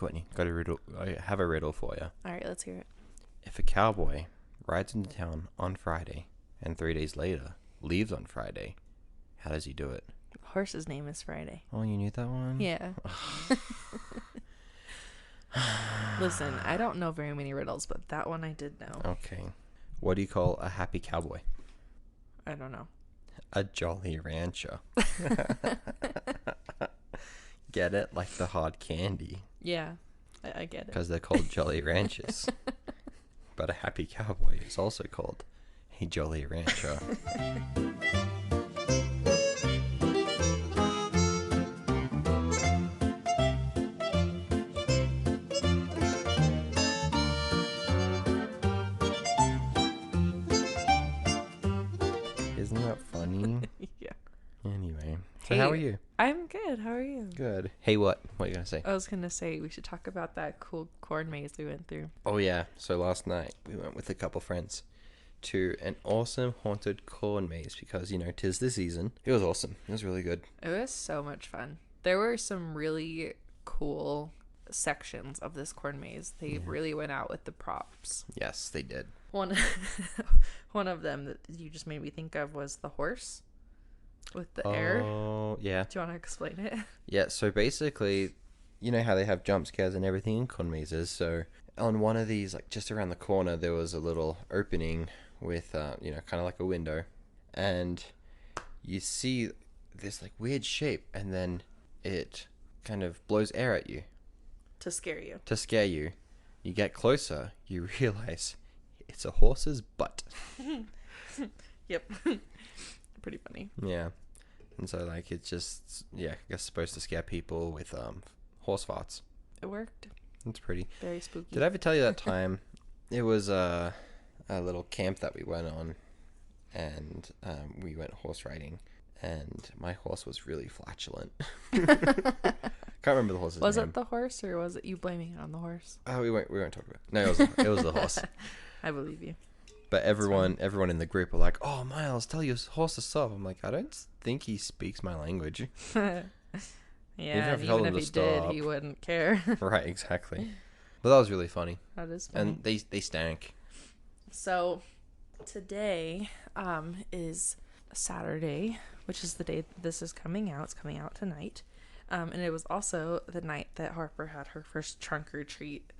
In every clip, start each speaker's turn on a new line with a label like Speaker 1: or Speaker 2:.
Speaker 1: Courtney, got a riddle. I have a riddle for you.
Speaker 2: All right, let's hear it.
Speaker 1: If a cowboy rides into town on Friday and 3 days later leaves on Friday, how does he do it?
Speaker 2: Horse's name is Friday.
Speaker 1: Oh, you knew that one?
Speaker 2: Yeah. Listen, I don't know very many riddles, but that one I did know.
Speaker 1: Okay. What do you call a happy cowboy?
Speaker 2: I don't know.
Speaker 1: A jolly rancher. Get it? Like the hard candy.
Speaker 2: Yeah, I get it.
Speaker 1: Because they're called Jolly Ranchers. But a happy cowboy is also called a Jolly Rancher. Isn't that funny?
Speaker 2: Yeah.
Speaker 1: Anyway, so
Speaker 2: Hey,
Speaker 1: how are you?
Speaker 2: I'm good. How are you?
Speaker 1: Good. Hey, what? What are you going to say?
Speaker 2: I was going to say we should talk about that cool corn maze we went through.
Speaker 1: Oh, yeah. So last night we went with a couple friends to an awesome haunted corn maze because, you know, 'tis the season. It was awesome. It was really good.
Speaker 2: It was so much fun. There were some really cool sections of this corn maze. They really went out with the props.
Speaker 1: Yes, they did.
Speaker 2: One of them that you just made me think of was the horse with the air.
Speaker 1: Oh, yeah.
Speaker 2: Do you want to explain it?
Speaker 1: Yeah, so basically, you know how they have jump scares and everything in con mazes. So on one of these, like just around the corner, there was a little opening with, you know, kind of like a window. And you see this like weird shape, and then it kind of blows air at you
Speaker 2: To scare you.
Speaker 1: to scare you. You get closer, you realize it's a horse's butt.
Speaker 2: Yep. Pretty funny.
Speaker 1: Yeah. And so like it's just, yeah, I guess supposed to scare people with horse farts.
Speaker 2: It worked.
Speaker 1: It's pretty.
Speaker 2: Very spooky.
Speaker 1: Did I ever tell you that time? It was a little camp that we went on, and we went horse riding, and my horse was really flatulent. Can't remember the horse's name.
Speaker 2: Was it the horse, or was it you blaming it on the horse?
Speaker 1: Oh, we won't talk about it. No, it was the horse.
Speaker 2: I believe you.
Speaker 1: But everyone in the group were like, "Oh, Myles, tell your horse to stop." I'm like, I don't think he speaks my language.
Speaker 2: Yeah,
Speaker 1: if I
Speaker 2: and
Speaker 1: told
Speaker 2: even
Speaker 1: him
Speaker 2: if
Speaker 1: to
Speaker 2: he did,
Speaker 1: stop.
Speaker 2: he wouldn't care.
Speaker 1: Right, exactly. But that was really funny.
Speaker 2: That is funny.
Speaker 1: And they stank.
Speaker 2: So today is Saturday, which is the day this is coming out. It's coming out tonight. And it was also the night that Harper had her first trunk or treat.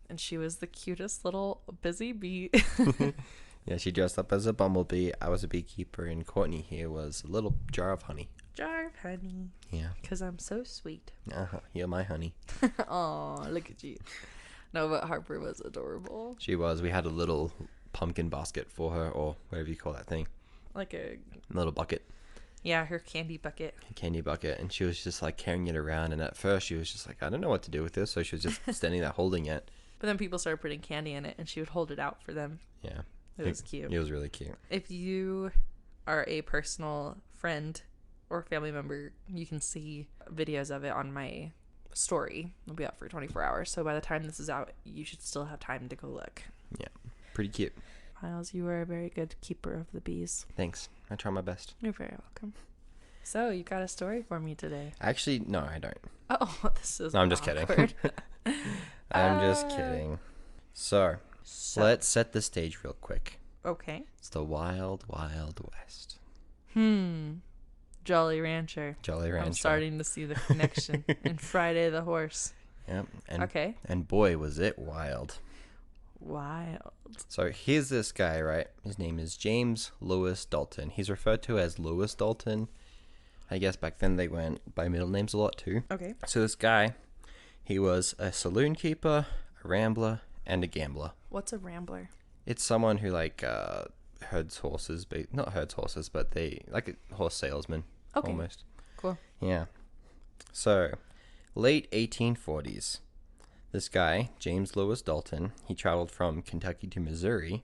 Speaker 2: And she was the cutest little busy bee.
Speaker 1: Yeah, she dressed up as a bumblebee. I was a beekeeper, and Courtney here was a little jar of honey.
Speaker 2: Jar of honey.
Speaker 1: Yeah.
Speaker 2: Because I'm so sweet.
Speaker 1: You're my honey.
Speaker 2: Aw, look at you. No, but Harper was adorable.
Speaker 1: She was. We had a little pumpkin basket for her, or whatever you call that thing.
Speaker 2: Like a
Speaker 1: Little bucket.
Speaker 2: Yeah, her candy bucket.
Speaker 1: A candy bucket. And she was just like carrying it around. And at first she was just like, I don't know what to do with this. So she was just standing there holding it.
Speaker 2: But then people started putting candy in it, and she would hold it out for them.
Speaker 1: Yeah.
Speaker 2: It was cute.
Speaker 1: It was really cute.
Speaker 2: If you are a personal friend or family member, you can see videos of it on my story. It'll be out for 24 hours. So by the time this is out, you should still have time to go look.
Speaker 1: Yeah. Pretty cute.
Speaker 2: Myles, you are a very good keeper of the bees.
Speaker 1: Thanks. I try my best.
Speaker 2: You're very welcome. So, you got a story for me today.
Speaker 1: Actually, no, I don't.
Speaker 2: Oh, this is
Speaker 1: No, I'm just kidding.
Speaker 2: awkward.
Speaker 1: I'm just kidding. So, let's set the stage real quick.
Speaker 2: Okay.
Speaker 1: It's the wild, wild west.
Speaker 2: Jolly Rancher.
Speaker 1: Jolly Rancher.
Speaker 2: I'm starting to see the connection. And Friday the Horse.
Speaker 1: Yep. And,
Speaker 2: Okay.
Speaker 1: And boy, was it wild.
Speaker 2: Wild.
Speaker 1: So here's this guy, right? His name is James Lewis Dalton. He's referred to as Lewis Dalton. I guess back then they went by middle names a lot too.
Speaker 2: Okay.
Speaker 1: So this guy, he was a saloon keeper, a rambler, and a gambler.
Speaker 2: What's a rambler?
Speaker 1: It's someone who like herds horses, but not herds horses, but they like a horse salesman.
Speaker 2: Okay.
Speaker 1: Almost.
Speaker 2: Cool.
Speaker 1: Yeah. So, late 1840s. This guy, James Lewis Dalton, he traveled from Kentucky to Missouri,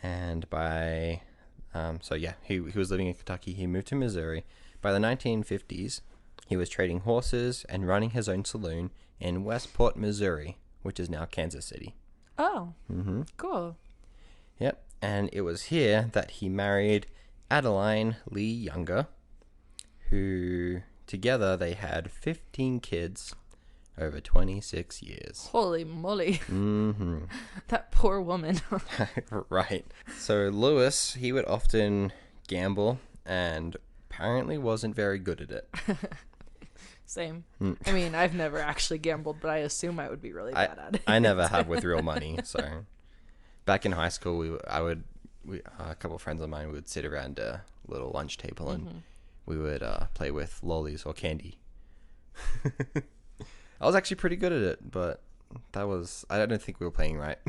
Speaker 1: and by, he was living in Kentucky. He moved to Missouri. By the 1950s, he was trading horses and running his own saloon in Westport, Missouri, which is now Kansas City.
Speaker 2: Oh. Cool.
Speaker 1: Yep, and it was here that he married Adeline Lee Younger, who together they had 15 kids over 26 years.
Speaker 2: Holy moly.
Speaker 1: Mm-hmm.
Speaker 2: That poor woman.
Speaker 1: Right. So Lewis, he would often gamble and apparently wasn't very good at it.
Speaker 2: Same. I mean, I've never actually gambled, but I assume I would be really bad at it.
Speaker 1: I never have with real money. So back in high school, a couple of friends of mine would sit around a little lunch table and we would play with lollies or candy. I was actually pretty good at it, but I don't think we were playing right.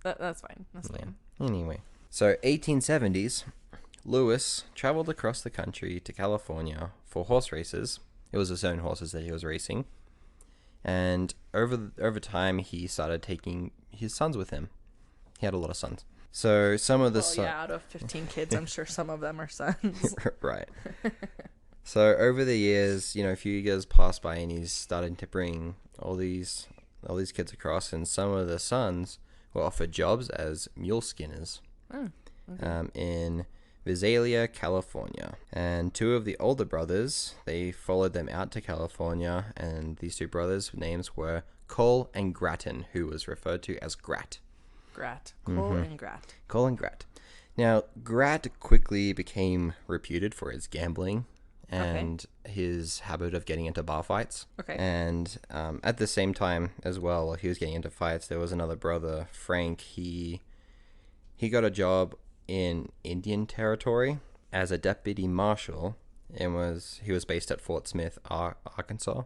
Speaker 2: That's fine. That's fine.
Speaker 1: Anyway, so 1870s, Lewis traveled across the country to California for horse races. It was his own horses that he was racing. And over time, he started taking his sons with him. He had a lot of sons. So some of the
Speaker 2: out of 15 kids, I'm sure some of them are sons.
Speaker 1: Right. So over the years, a few years passed by, and he's starting to bring all these kids across, and some of the sons were offered jobs as mule skinners in Visalia, California. And two of the older brothers, they followed them out to California, and these two brothers' names were Cole and Grattan, who was referred to as Grat.
Speaker 2: Cole and Grat.
Speaker 1: Cole and Grat. Now, Grat quickly became reputed for his gambling and his habit of getting into bar fights.
Speaker 2: Okay.
Speaker 1: And at the same time as well, while he was getting into fights, there was another brother, Frank. He got a job in Indian Territory as a deputy marshal, and he was based at Fort Smith, Arkansas.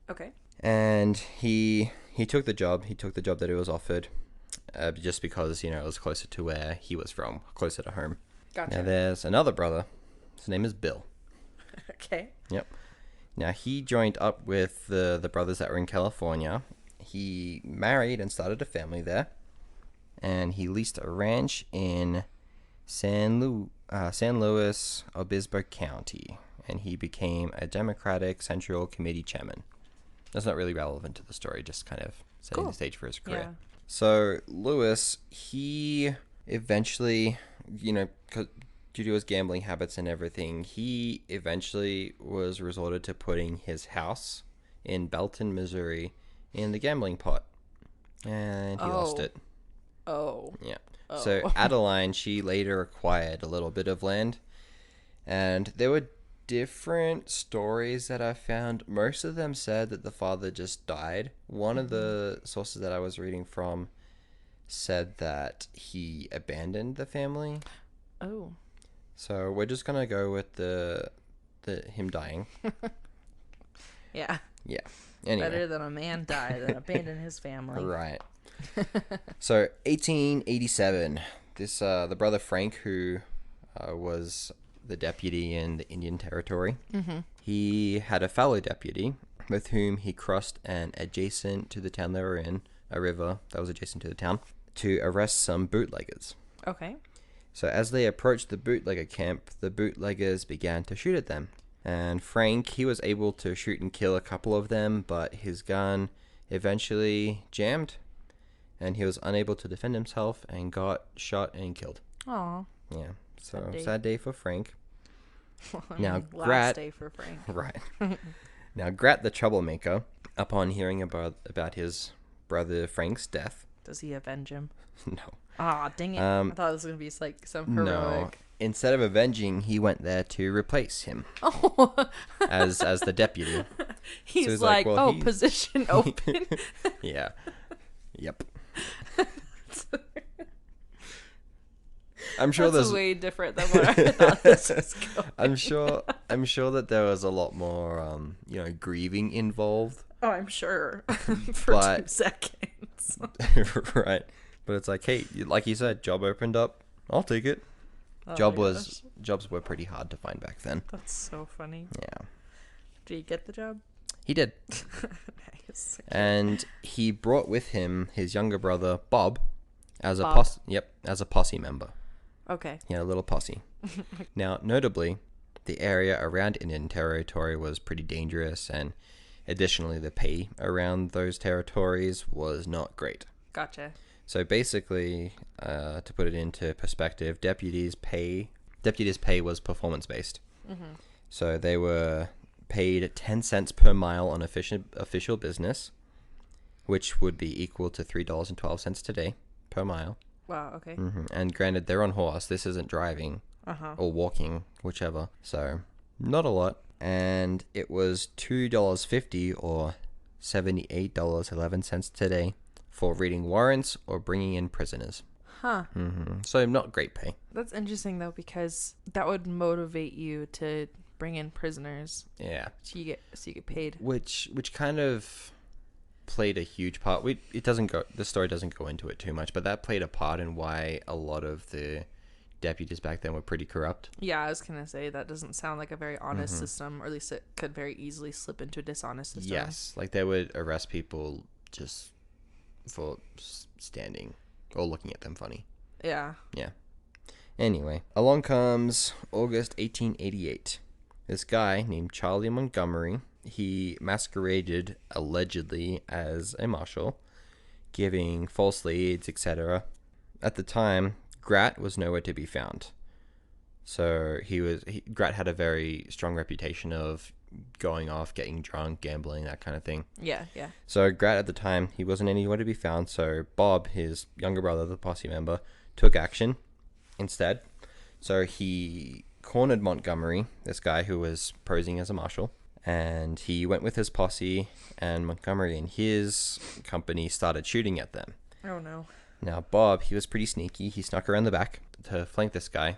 Speaker 2: Okay.
Speaker 1: And he took the job. He took the job that he was offered, just because it was closer to where he was from, closer to home.
Speaker 2: Gotcha.
Speaker 1: Now there's another brother. His name is Bill.
Speaker 2: Okay.
Speaker 1: Yep. Now he joined up with the brothers that were in California. He married and started a family there, and he leased a ranch in San Luis Obispo County, and he became a Democratic Central Committee chairman. That's not really relevant to the story, just kind of setting the stage for his career.
Speaker 2: Yeah.
Speaker 1: So Lewis, he eventually, due to his gambling habits and everything, he eventually was resorted to putting his house in Belton, Missouri, in the gambling pot, and he lost it.
Speaker 2: Oh.
Speaker 1: Yeah. So Adeline, she later acquired a little bit of land, and there were different stories that I found. Most of them said that the father just died. One of the sources that I was reading from said that he abandoned the family.
Speaker 2: Oh.
Speaker 1: So we're just gonna go with the him dying.
Speaker 2: Yeah.
Speaker 1: Yeah. Anyway.
Speaker 2: Better than a man die than abandon his family.
Speaker 1: Right. So 1887, this the brother Frank, who was the deputy in the Indian Territory, he had a fellow deputy with whom he crossed an adjacent to the town they were in, a river that was adjacent to the town, to arrest some bootleggers.
Speaker 2: Okay.
Speaker 1: So as they approached the bootlegger camp, the bootleggers began to shoot at them. And Frank, he was able to shoot and kill a couple of them, but his gun eventually jammed, and he was unable to defend himself and got shot and killed.
Speaker 2: Aw.
Speaker 1: Yeah, so sad day for Frank.
Speaker 2: Now, last day for Frank.
Speaker 1: Right. Now, Grat, the troublemaker, upon hearing about his brother Frank's death...
Speaker 2: Does he avenge him?
Speaker 1: No.
Speaker 2: Ah, dang it. I thought it was going to be like some heroic...
Speaker 1: No. Instead of avenging, he went there to replace him.
Speaker 2: Oh.
Speaker 1: as the deputy.
Speaker 2: He's so like, well, position open.
Speaker 1: Yeah. Yep. I'm sure
Speaker 2: that's way different than what I thought this was going.
Speaker 1: I'm sure that there was a lot more grieving involved.
Speaker 2: Oh, I'm sure. For 2 seconds.
Speaker 1: Right. But it's like, hey, like you said, job opened up. I'll take it. Jobs were pretty hard to find back then.
Speaker 2: That's so funny.
Speaker 1: Yeah.
Speaker 2: Did he get the job?
Speaker 1: He did.
Speaker 2: Nice.
Speaker 1: And he brought with him his younger brother Bob as a posse member.
Speaker 2: Okay.
Speaker 1: Yeah, a little posse. Now, notably, the area around Indian Territory was pretty dangerous, and additionally, the pay around those territories was not great.
Speaker 2: Gotcha.
Speaker 1: So basically, to put it into perspective, deputies' pay was performance-based. So they were paid 10 cents per mile on official business, which would be equal to $3.12 today per mile.
Speaker 2: Wow, okay.
Speaker 1: And granted, they're on horse. This isn't driving or walking, whichever. So, not a lot. And it was $2.50 or $78.11 today for reading warrants or bringing in prisoners.
Speaker 2: Huh.
Speaker 1: So, not great pay.
Speaker 2: That's interesting, though, because that would motivate you to bring in prisoners.
Speaker 1: Yeah.
Speaker 2: So you get paid.
Speaker 1: Which kind of played a huge part. The story doesn't go into it too much, but that played a part in why a lot of the deputies back then were pretty corrupt.
Speaker 2: Yeah, I was gonna say that doesn't sound like a very honest system, or at least it could very easily slip into a dishonest system.
Speaker 1: Yes, like they would arrest people just for standing or looking at them funny.
Speaker 2: Yeah.
Speaker 1: Anyway, along comes August 1888. This guy named Charlie Montgomery, he masqueraded allegedly as a marshal, giving false leads, etc. At the time, Grat was nowhere to be found. So Grat had a very strong reputation of going off, getting drunk, gambling, that kind of thing.
Speaker 2: Yeah.
Speaker 1: So Grat at the time, he wasn't anywhere to be found. So Bob, his younger brother, the posse member, took action instead. So he cornered Montgomery, this guy who was posing as a marshal, and he went with his posse, and Montgomery and his company started shooting at them.
Speaker 2: Oh no.
Speaker 1: Now Bob, he was pretty sneaky. He snuck around the back to flank this guy.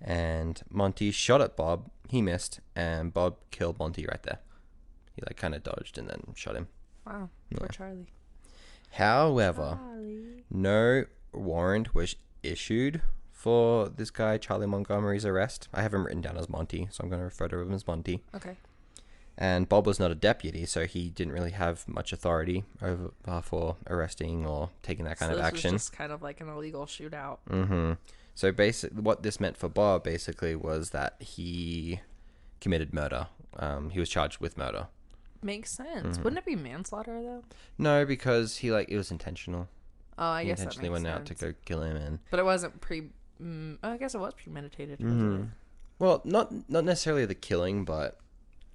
Speaker 1: And Monty shot at Bob. He missed, and Bob killed Monty right there. He kind of dodged and then shot him.
Speaker 2: Wow. Poor Charlie.
Speaker 1: However, no warrant was issued for this guy, Charlie Montgomery's arrest. I have him written down as Monty, so I'm going to refer to him as Monty.
Speaker 2: Okay.
Speaker 1: And Bob was not a deputy, so he didn't really have much authority over for arresting or taking that kind of action.
Speaker 2: So this was just kind of like an illegal shootout.
Speaker 1: So basically, what this meant for Bob basically was that he committed murder. He was charged with murder.
Speaker 2: Makes sense. Wouldn't it be manslaughter though?
Speaker 1: No, because it was intentional.
Speaker 2: Oh, I
Speaker 1: He
Speaker 2: guess
Speaker 1: intentionally
Speaker 2: that makes
Speaker 1: went out to
Speaker 2: sense.
Speaker 1: go kill him, and
Speaker 2: But it wasn't I guess it was premeditated. Wasn't it?
Speaker 1: well, not necessarily the killing, but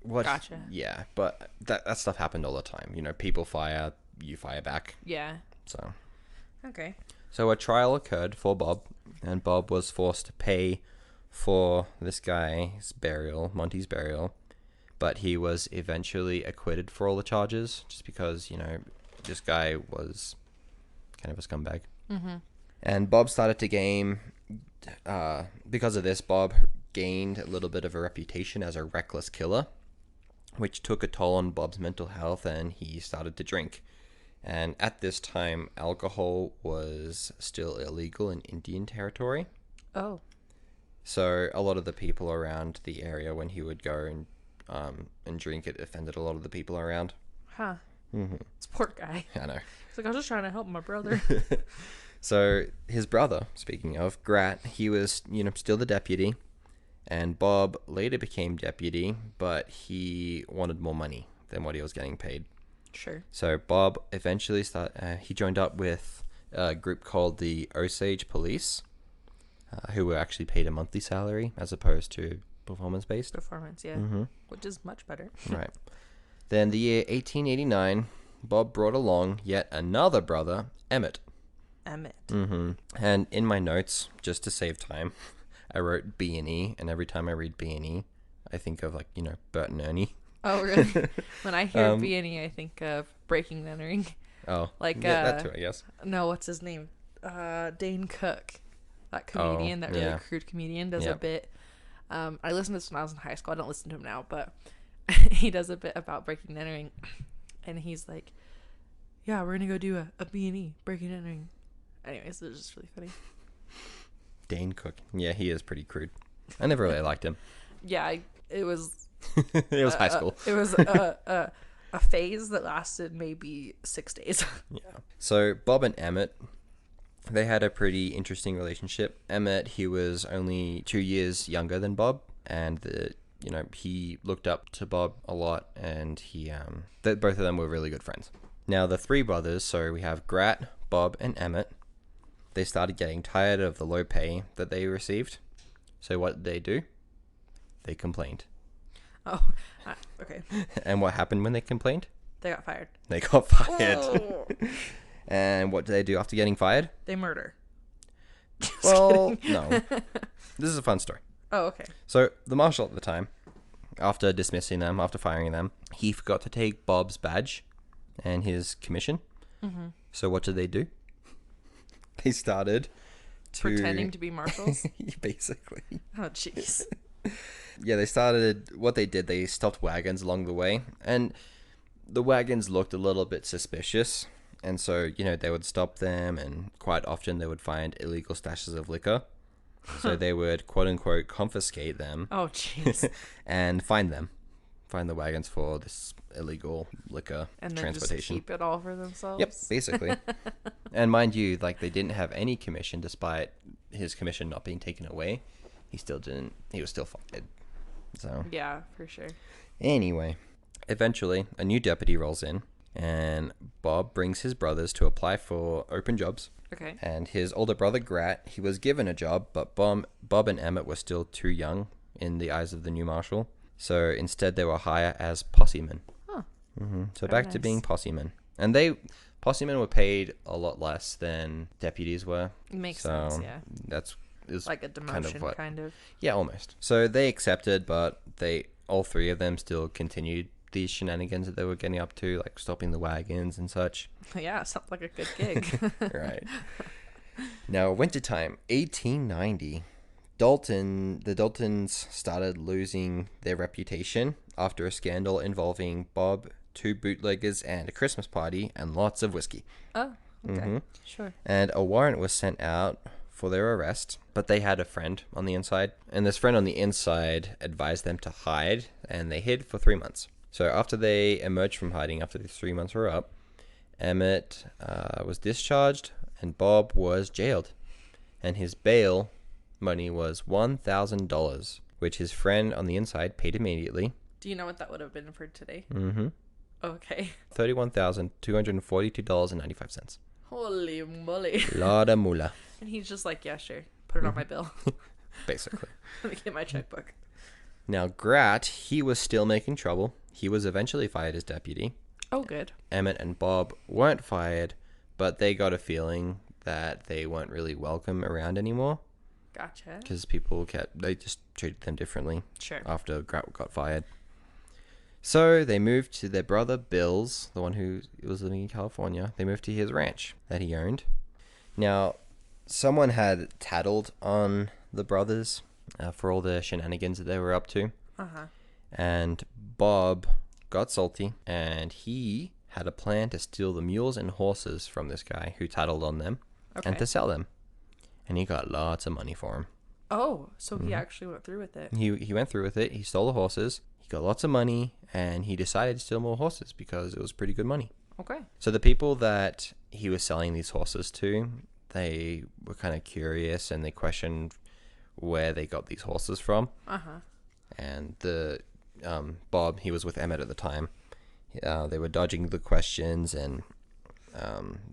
Speaker 1: what?
Speaker 2: Gotcha.
Speaker 1: Yeah, but that stuff happened all the time. People fire, you fire back.
Speaker 2: Yeah.
Speaker 1: So.
Speaker 2: Okay.
Speaker 1: So a trial occurred for Bob, and Bob was forced to pay for this guy's burial, Monty's burial, but he was eventually acquitted for all the charges, just because, this guy was kind of a scumbag. And Bob started to gain, because of this, Bob gained a little bit of a reputation as a reckless killer, which took a toll on Bob's mental health, and he started to drink. And at this time, alcohol was still illegal in Indian territory.
Speaker 2: Oh.
Speaker 1: So a lot of the people around the area, when he would go and drink, it offended a lot of the people around.
Speaker 2: Huh. This poor guy.
Speaker 1: I know.
Speaker 2: He's like, I was just trying to help my brother.
Speaker 1: So his brother, speaking of, Grat, he was, still the deputy. And Bob later became deputy, but he wanted more money than what he was getting paid.
Speaker 2: Sure.
Speaker 1: So Bob eventually he joined up with a group called the Osage Police, who were actually paid a monthly salary as opposed to performance-based.
Speaker 2: Performance, yeah. Which is much better.
Speaker 1: Right. Then the year 1889, Bob brought along yet another brother, Emmett. And in my notes, just to save time, I wrote B&E, and every time I read B&E, I think of Bert and Ernie.
Speaker 2: Oh, really? When I hear B&E, I think of Breaking and Entering.
Speaker 1: Oh,
Speaker 2: like
Speaker 1: that too, I guess.
Speaker 2: No, what's his name? Dane Cook, that comedian, that really crude comedian, does a bit. I listened to this when I was in high school. I don't listen to him now, but he does a bit about Breaking and Entering, and he's like, "Yeah, we're gonna go do a B&E, Breaking and Entering." Anyways, it was just really funny.
Speaker 1: Dane Cook, yeah, he is pretty crude. I never really liked him.
Speaker 2: Yeah, it was.
Speaker 1: It was high school.
Speaker 2: It was a phase that lasted maybe 6 days.
Speaker 1: Yeah. So Bob and Emmett, they had a pretty interesting relationship. Emmett, he was only 2 years younger than Bob, and he looked up to Bob a lot, and both of them were really good friends. Now the three brothers, so we have Grat, Bob, and Emmett. They started getting tired of the low pay that they received. So what did they do? They complained.
Speaker 2: Oh, okay.
Speaker 1: And what happened when they complained?
Speaker 2: They got fired.
Speaker 1: They got fired.
Speaker 2: Whoa.
Speaker 1: And what do they do after getting fired?
Speaker 2: They murder. Just
Speaker 1: Well,
Speaker 2: kidding.
Speaker 1: no. This is a fun story.
Speaker 2: Oh, okay.
Speaker 1: So the marshal at the time, after dismissing them, after firing them, he forgot to take Bob's badge and his commission. Mm-hmm. So what did they do? They started
Speaker 2: Pretending to be marshals?
Speaker 1: Basically.
Speaker 2: Oh, jeez.
Speaker 1: Yeah, what they did, they stopped wagons along the way. And the wagons looked a little bit suspicious. And so, they would stop them, and quite often they would find illegal stashes of liquor. So they would, quote unquote, confiscate them.
Speaker 2: Oh, jeez.
Speaker 1: And find the wagons for this illegal liquor
Speaker 2: And then
Speaker 1: transportation.
Speaker 2: just keep it all for themselves?
Speaker 1: Yep, basically. And mind you, like, they didn't have any commission despite his commission not being taken away. He was still fired. So
Speaker 2: Yeah, for sure.
Speaker 1: anyway, eventually a new deputy rolls in, and Bob brings his brothers to apply for open jobs.
Speaker 2: Okay.
Speaker 1: And his older brother Grat, he was given a job, but Bob and Emmett were still too young in the eyes of the new marshal. So instead they were hired as possemen.
Speaker 2: Huh.
Speaker 1: Mm-hmm. So
Speaker 2: Very
Speaker 1: back to
Speaker 2: nice.
Speaker 1: being possemen. And possemen were paid a lot less than deputies were.
Speaker 2: Makes
Speaker 1: So
Speaker 2: sense, yeah.
Speaker 1: is
Speaker 2: Like a demotion, kind of.
Speaker 1: Yeah, almost. So they accepted, but all three of them still continued these shenanigans that they were getting up to, like stopping the wagons and such.
Speaker 2: Yeah, sounds like a good gig.
Speaker 1: Right. Now, wintertime, 1890, the Daltons started losing their reputation after a scandal involving Bob, 2 bootleggers, and a Christmas party, and lots of whiskey.
Speaker 2: Oh, okay.
Speaker 1: Mm-hmm.
Speaker 2: Sure.
Speaker 1: And a warrant was sent out for their arrest, but they had a friend on the inside, and this friend on the inside advised them to hide, and they hid for 3 months. So after they emerged from hiding, after the 3 months were up, Emmett was discharged, and Bob was jailed, and his bail money was $1,000, which his friend on the inside paid immediately.
Speaker 2: Do you know what that would have been for today?
Speaker 1: Mm-hmm.
Speaker 2: Okay.
Speaker 1: $31,242.95.
Speaker 2: Holy moly.
Speaker 1: Lot of moolah.
Speaker 2: And he's just like, yeah, sure. Put it on my bill.
Speaker 1: Basically.
Speaker 2: Let me get my checkbook.
Speaker 1: Now, Grat, he was still making trouble. He was eventually fired as deputy.
Speaker 2: Oh, good.
Speaker 1: Emmett and Bob weren't fired, but they got a feeling that they weren't really welcome around anymore.
Speaker 2: Gotcha.
Speaker 1: Because they just treated them differently.
Speaker 2: Sure.
Speaker 1: After Grat got fired. So they moved to their brother Bill's, the one who was living in California. They moved to his ranch that he owned. Now, someone had tattled on the brothers for all the shenanigans that they were up to.
Speaker 2: Uh-huh.
Speaker 1: And Bob got salty, and he had a plan to steal the mules and horses from this guy who tattled on them,
Speaker 2: Okay.
Speaker 1: and to sell them. And he got lots of money for him.
Speaker 2: Oh, so he actually went through with it.
Speaker 1: He went through with it. He stole the horses. He got lots of money, and he decided to steal more horses because it was pretty good money.
Speaker 2: Okay.
Speaker 1: So the people that he was selling these horses to, they were kind of curious, and they questioned where they got these horses from.
Speaker 2: Uh-huh.
Speaker 1: And Bob, he was with Emmett at the time. They were dodging the questions, and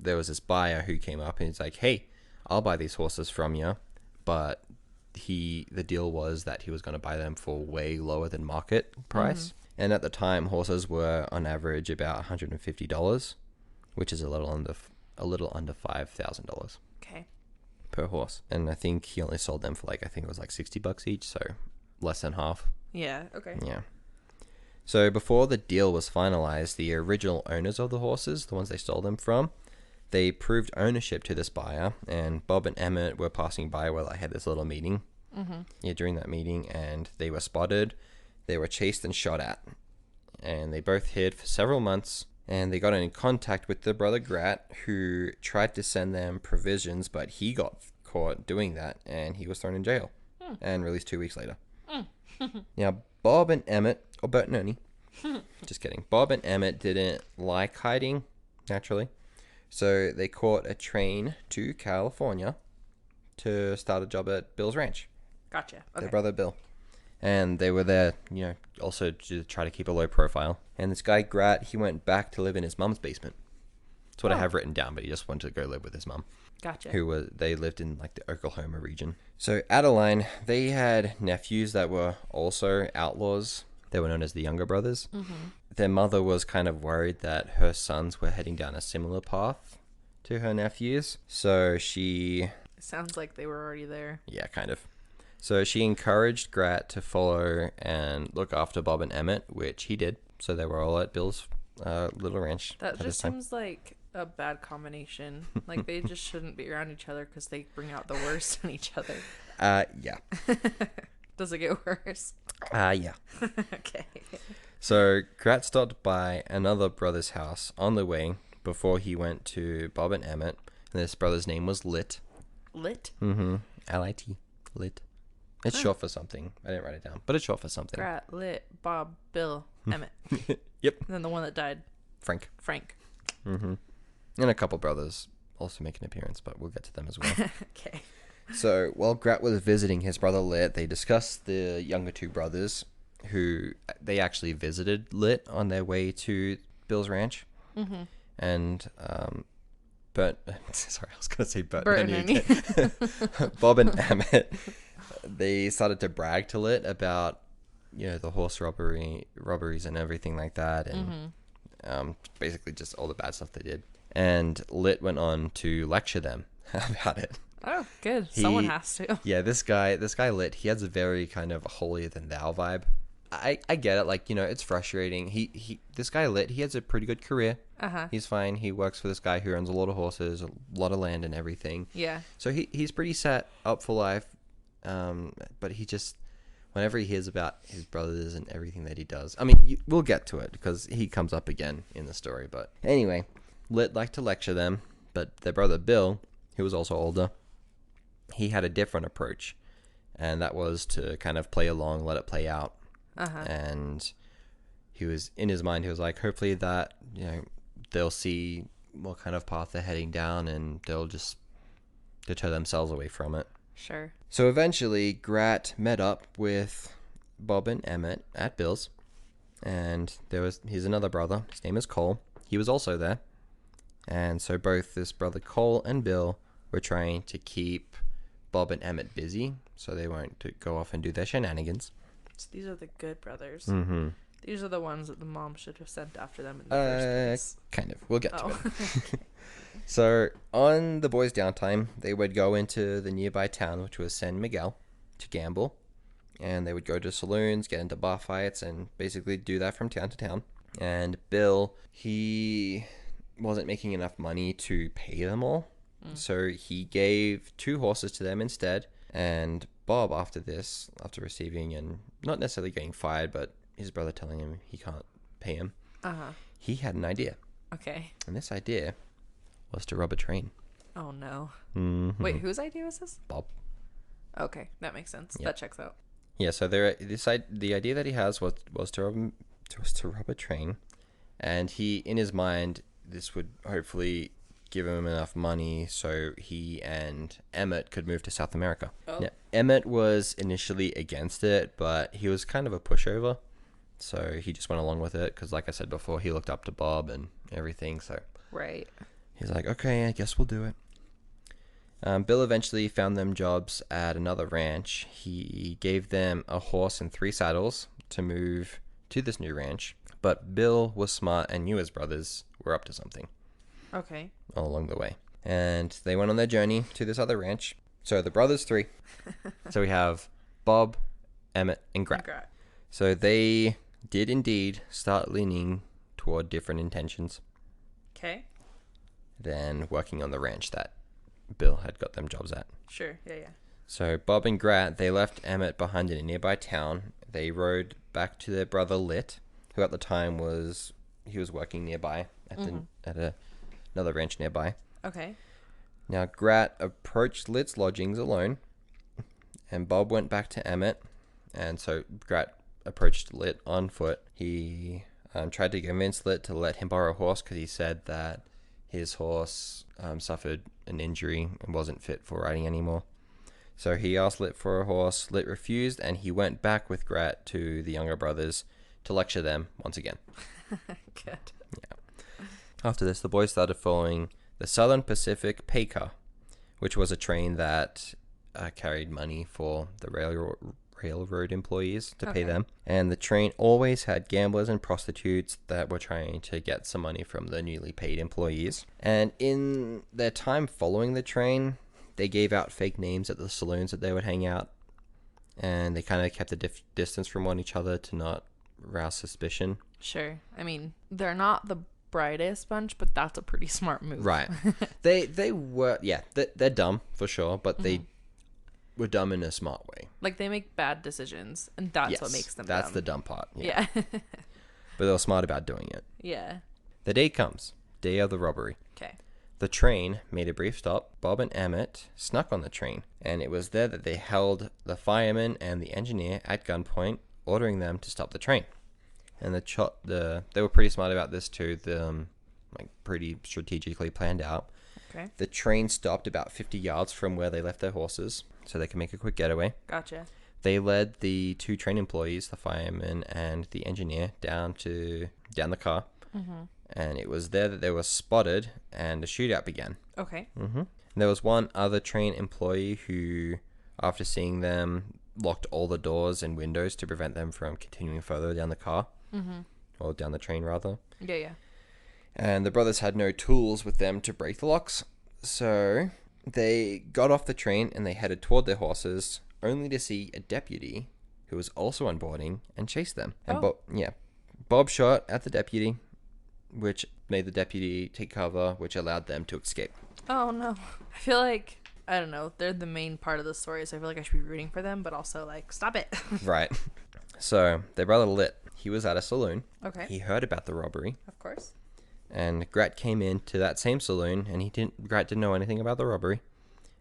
Speaker 1: there was this buyer who came up, and he's like, "Hey, I'll buy these horses from you," but the deal was that he was going to buy them for way lower than market price. Mm-hmm. And at the time, horses were on average about $150, which is a little under $5,000
Speaker 2: Okay.
Speaker 1: per horse. And I think he only sold them for I think it was $60 each, so less than half.
Speaker 2: Yeah, okay.
Speaker 1: Yeah. So before the deal was finalized, the original owners of the horses, the ones they stole them from, they proved ownership to this buyer, and Bob and Emmett were passing by while I had this little meeting. Mm-hmm. Yeah, during that meeting, and they were spotted. They were chased and shot at, and they both hid for several months, and they got in contact with their brother Grat, who tried to send them provisions, but he got caught doing that, and he was thrown in jail and released 2 weeks later. Now, Bob and Emmett, or Bert and Ernie, just kidding. Bob and Emmett didn't like hiding, naturally. So they caught a train to California to start a job at Bill's ranch.
Speaker 2: Gotcha. Okay.
Speaker 1: Their brother Bill. And they were there, also to try to keep a low profile. And this guy, Grat, he went back to live in his mum's basement. That's what I have written down, but he just wanted to go live with his mum.
Speaker 2: Gotcha.
Speaker 1: They lived in the Oklahoma region. So Adeline, they had nephews that were also outlaws. They were known as the Younger Brothers.
Speaker 2: Mm-hmm.
Speaker 1: Their mother was kind of worried that her sons were heading down a similar path to her nephews. So she...
Speaker 2: It sounds like they were already there.
Speaker 1: Yeah, kind of. So she encouraged Grat to follow and look after Bob and Emmett, which he did. So they were all at Bill's little ranch.
Speaker 2: That
Speaker 1: at
Speaker 2: just
Speaker 1: this time.
Speaker 2: seems like a bad combination. Like, they just shouldn't be around each other because they bring out the worst in each other.
Speaker 1: Yeah.
Speaker 2: Does it get worse?
Speaker 1: Yeah.
Speaker 2: Okay.
Speaker 1: So Grat stopped by another brother's house on the way before he went to Bob and Emmett. And this brother's name was Lit.
Speaker 2: Lit?
Speaker 1: Mm-hmm. L-I-T. Lit. It's short for something. I didn't write it down, but it's short for something.
Speaker 2: Grat, Lit, Bob, Bill, Emmett.
Speaker 1: Yep.
Speaker 2: And then the one that died,
Speaker 1: Frank.
Speaker 2: Frank.
Speaker 1: Mm-hmm. And a couple brothers also make an appearance, but we'll get to them as well.
Speaker 2: Okay.
Speaker 1: So while Grat was visiting his brother Lit, they discussed the younger two brothers who they actually visited Lit on their way to Bill's ranch.
Speaker 2: Mm-hmm.
Speaker 1: And sorry, I was going to say Bert
Speaker 2: Bert
Speaker 1: and
Speaker 2: and
Speaker 1: Ernie again. Bob and Emmett, they started to brag to Lit about, the horse robberies and everything like that. And basically just all the bad stuff they did. And Lit went on to lecture them about it.
Speaker 2: Oh, good. Someone has to.
Speaker 1: Yeah, this guy Lit, he has a very kind of holier than thou vibe. I get it, like, it's frustrating. This guy Lit, he has a pretty good career.
Speaker 2: Uh-huh.
Speaker 1: He's fine. He works for this guy who owns a lot of horses, a lot of land and everything.
Speaker 2: Yeah.
Speaker 1: So he's pretty set up for life. But he just, whenever he hears about his brothers and everything that he does, I mean, we'll get to it because he comes up again in the story. But anyway, Lit liked to lecture them, but their brother Bill, who was also older, he had a different approach, and that was to kind of play along, let it play out.
Speaker 2: Uh-huh.
Speaker 1: And he was, in his mind, he was like, hopefully that, they'll see what kind of path they're heading down and they'll just deter themselves away from it.
Speaker 2: Sure.
Speaker 1: So eventually, Grat met up with Bob and Emmett at Bill's, and he's another brother. His name is Cole. He was also there. And so both this brother Cole and Bill were trying to keep Bob and Emmett busy so they won't go off and do their shenanigans.
Speaker 2: So these are the good brothers.
Speaker 1: Mm-hmm.
Speaker 2: These are the ones that the mom should have sent after them in the first place.
Speaker 1: Kind of. We'll get to it.
Speaker 2: Okay.
Speaker 1: So on the boys' downtime, they would go into the nearby town, which was San Miguel, to gamble. And they would go to saloons, get into bar fights, and basically do that from town to town. And Bill, he wasn't making enough money to pay them all. So he gave 2 horses to them instead. And Bob, after receiving and not necessarily getting fired, but his brother telling him he can't pay him, he had an idea.
Speaker 2: Okay.
Speaker 1: And this idea was to rob a train.
Speaker 2: Oh, no.
Speaker 1: Mm-hmm.
Speaker 2: Wait, whose idea was this?
Speaker 1: Bob.
Speaker 2: Okay, that makes sense.
Speaker 1: Yep.
Speaker 2: That checks out.
Speaker 1: Yeah, so the idea that he has was to rob a train. And he, in his mind, this would hopefully give him enough money so he and Emmett could move to South America.
Speaker 2: Oh.
Speaker 1: Now, Emmett was initially against it, but he was kind of a pushover. So he just went along with it because, like I said before, he looked up to Bob and everything. So
Speaker 2: Right.
Speaker 1: he's like, okay, I guess we'll do it. Bill eventually found them jobs at another ranch. He gave them a horse and 3 saddles to move to this new ranch. But Bill was smart and knew his brothers were up to something.
Speaker 2: Okay.
Speaker 1: All along the way. And they went on their journey to this other ranch. So the brothers 3. So we have Bob, Emmett, and Grat. So they did indeed start leaning toward different intentions
Speaker 2: Okay.
Speaker 1: than working on the ranch that Bill had got them jobs at.
Speaker 2: Sure. Yeah.
Speaker 1: So Bob and Grat, they left Emmett behind in a nearby town. They rode back to their brother Lit, who at the time was working nearby at another ranch nearby.
Speaker 2: Okay.
Speaker 1: Now Grat approached Lit's lodgings alone, and Bob went back to Emmett, and so Grat approached Lit on foot. He tried to convince Lit to let him borrow a horse because he said that his horse suffered an injury and wasn't fit for riding anymore. So he asked Lit for a horse. Lit refused, and he went back with Grat to the younger brothers to lecture them once again.
Speaker 2: Good.
Speaker 1: Yeah. After this, the boys started following the Southern Pacific Pay Car, which was a train that carried money for the railroad employees to pay
Speaker 2: Okay.
Speaker 1: them. And the train always had gamblers and prostitutes that were trying to get some money from the newly paid employees. And in their time following the train, they gave out fake names at the saloons that they would hang out. And they kind of kept a distance from one each other to not rouse suspicion.
Speaker 2: Sure. I mean, they're not the brightest bunch, but that's a pretty smart move.
Speaker 1: Right. They were, yeah, they're dumb for sure, but they were dumb in a smart way.
Speaker 2: Like, they make bad decisions, and that's what makes them
Speaker 1: that's
Speaker 2: dumb.
Speaker 1: the dumb part.
Speaker 2: Yeah.
Speaker 1: But they were smart about doing it.
Speaker 2: Yeah.
Speaker 1: The day comes, day of the robbery.
Speaker 2: Okay.
Speaker 1: The train made a brief stop. Bob and Emmett snuck on the train, and it was there that they held the fireman and the engineer at gunpoint, ordering them to stop the train. And they were pretty smart about this too. Pretty strategically planned out.
Speaker 2: Okay.
Speaker 1: The train stopped about 50 yards from where they left their horses, so they could make a quick getaway.
Speaker 2: Gotcha.
Speaker 1: They led the two train employees, the fireman and the engineer, down the car.
Speaker 2: Mm-hmm.
Speaker 1: And it was there that they were spotted, and a shootout began.
Speaker 2: Okay.
Speaker 1: Mm-hmm. There was one other train employee who, after seeing them, locked all the doors and windows to prevent them from continuing further down the car.
Speaker 2: Mm-hmm.
Speaker 1: Or down the train, rather.
Speaker 2: Yeah.
Speaker 1: And the brothers had no tools with them to break the locks. So they got off the train and they headed toward their horses, only to see a deputy who was also on boarding and chase them. And Bob shot at the deputy, which made the deputy take cover, which allowed them to escape.
Speaker 2: Oh, no. I feel like, I don't know, they're the main part of the story, so I feel like I should be rooting for them, but also, like, stop it.
Speaker 1: Right. So their brother Lit, he was at a saloon.
Speaker 2: Okay.
Speaker 1: He heard about the robbery.
Speaker 2: Of course.
Speaker 1: And Grat came into that same saloon, and Grat didn't know anything about the robbery.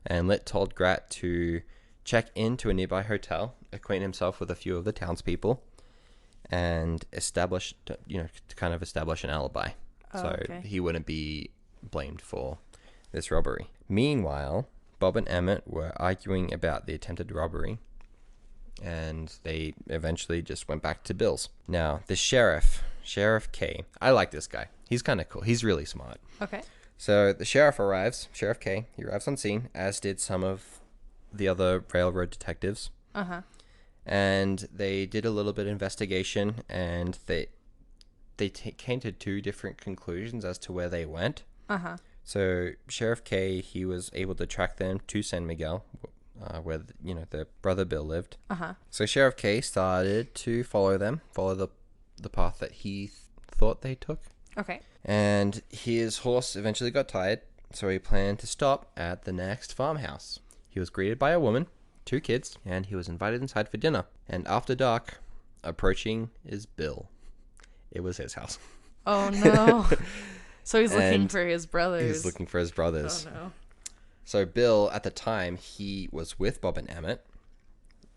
Speaker 1: And Lit told Grat to check into a nearby hotel, acquaint himself with a few of the townspeople, and establish an alibi. So he wouldn't be blamed for this robbery. Meanwhile, Bob and Emmett were arguing about the attempted robbery, and they eventually just went back to Bill's. Now, the Sheriff K, I like this guy. He's kind of cool. He's really smart.
Speaker 2: Okay.
Speaker 1: So the sheriff arrives, Sheriff K, he arrives on scene, as did some of the other railroad detectives.
Speaker 2: Uh-huh.
Speaker 1: And they did a little bit of investigation, and they came to two different conclusions as to where they went.
Speaker 2: Uh-huh.
Speaker 1: So Sheriff K, he was able to track them to San Miguel, where their brother Bill lived.
Speaker 2: Uh-huh.
Speaker 1: So Sheriff K started to follow the path that he thought they took.
Speaker 2: Okay.
Speaker 1: And his horse eventually got tired, so he planned to stop at the next farmhouse. He was greeted by a woman, 2 kids, and he was invited inside for dinner. And after dark, approaching is Bill. It was his house.
Speaker 2: Oh, no. So he's looking for his brothers.
Speaker 1: He's looking for his brothers.
Speaker 2: Oh, no.
Speaker 1: So Bill, at the time, he was with Bob and Emmett.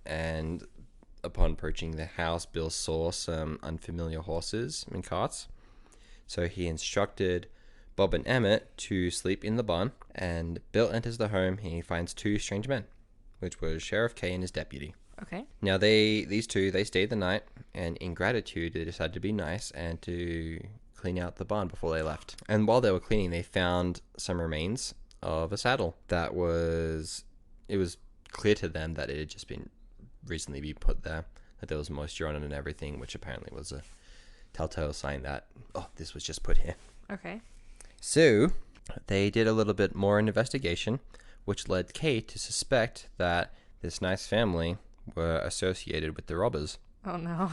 Speaker 1: And upon approaching the house, Bill saw some unfamiliar horses and carts. So he instructed Bob and Emmett to sleep in the barn. And Bill enters the home and he finds 2 strange men, which was Sheriff K and his deputy.
Speaker 2: Okay.
Speaker 1: Now, these two stayed the night, and in gratitude, they decided to be nice and to clean out the barn before they left. And while they were cleaning, they found some remains of a saddle it was clear to them that it had just been recently be put there, that there was moisture on it and everything, which apparently was a telltale sign that, this was just put here.
Speaker 2: Okay.
Speaker 1: So they did a little bit more investigation, which led Kate to suspect that this nice family were associated with the robbers.
Speaker 2: Oh, no.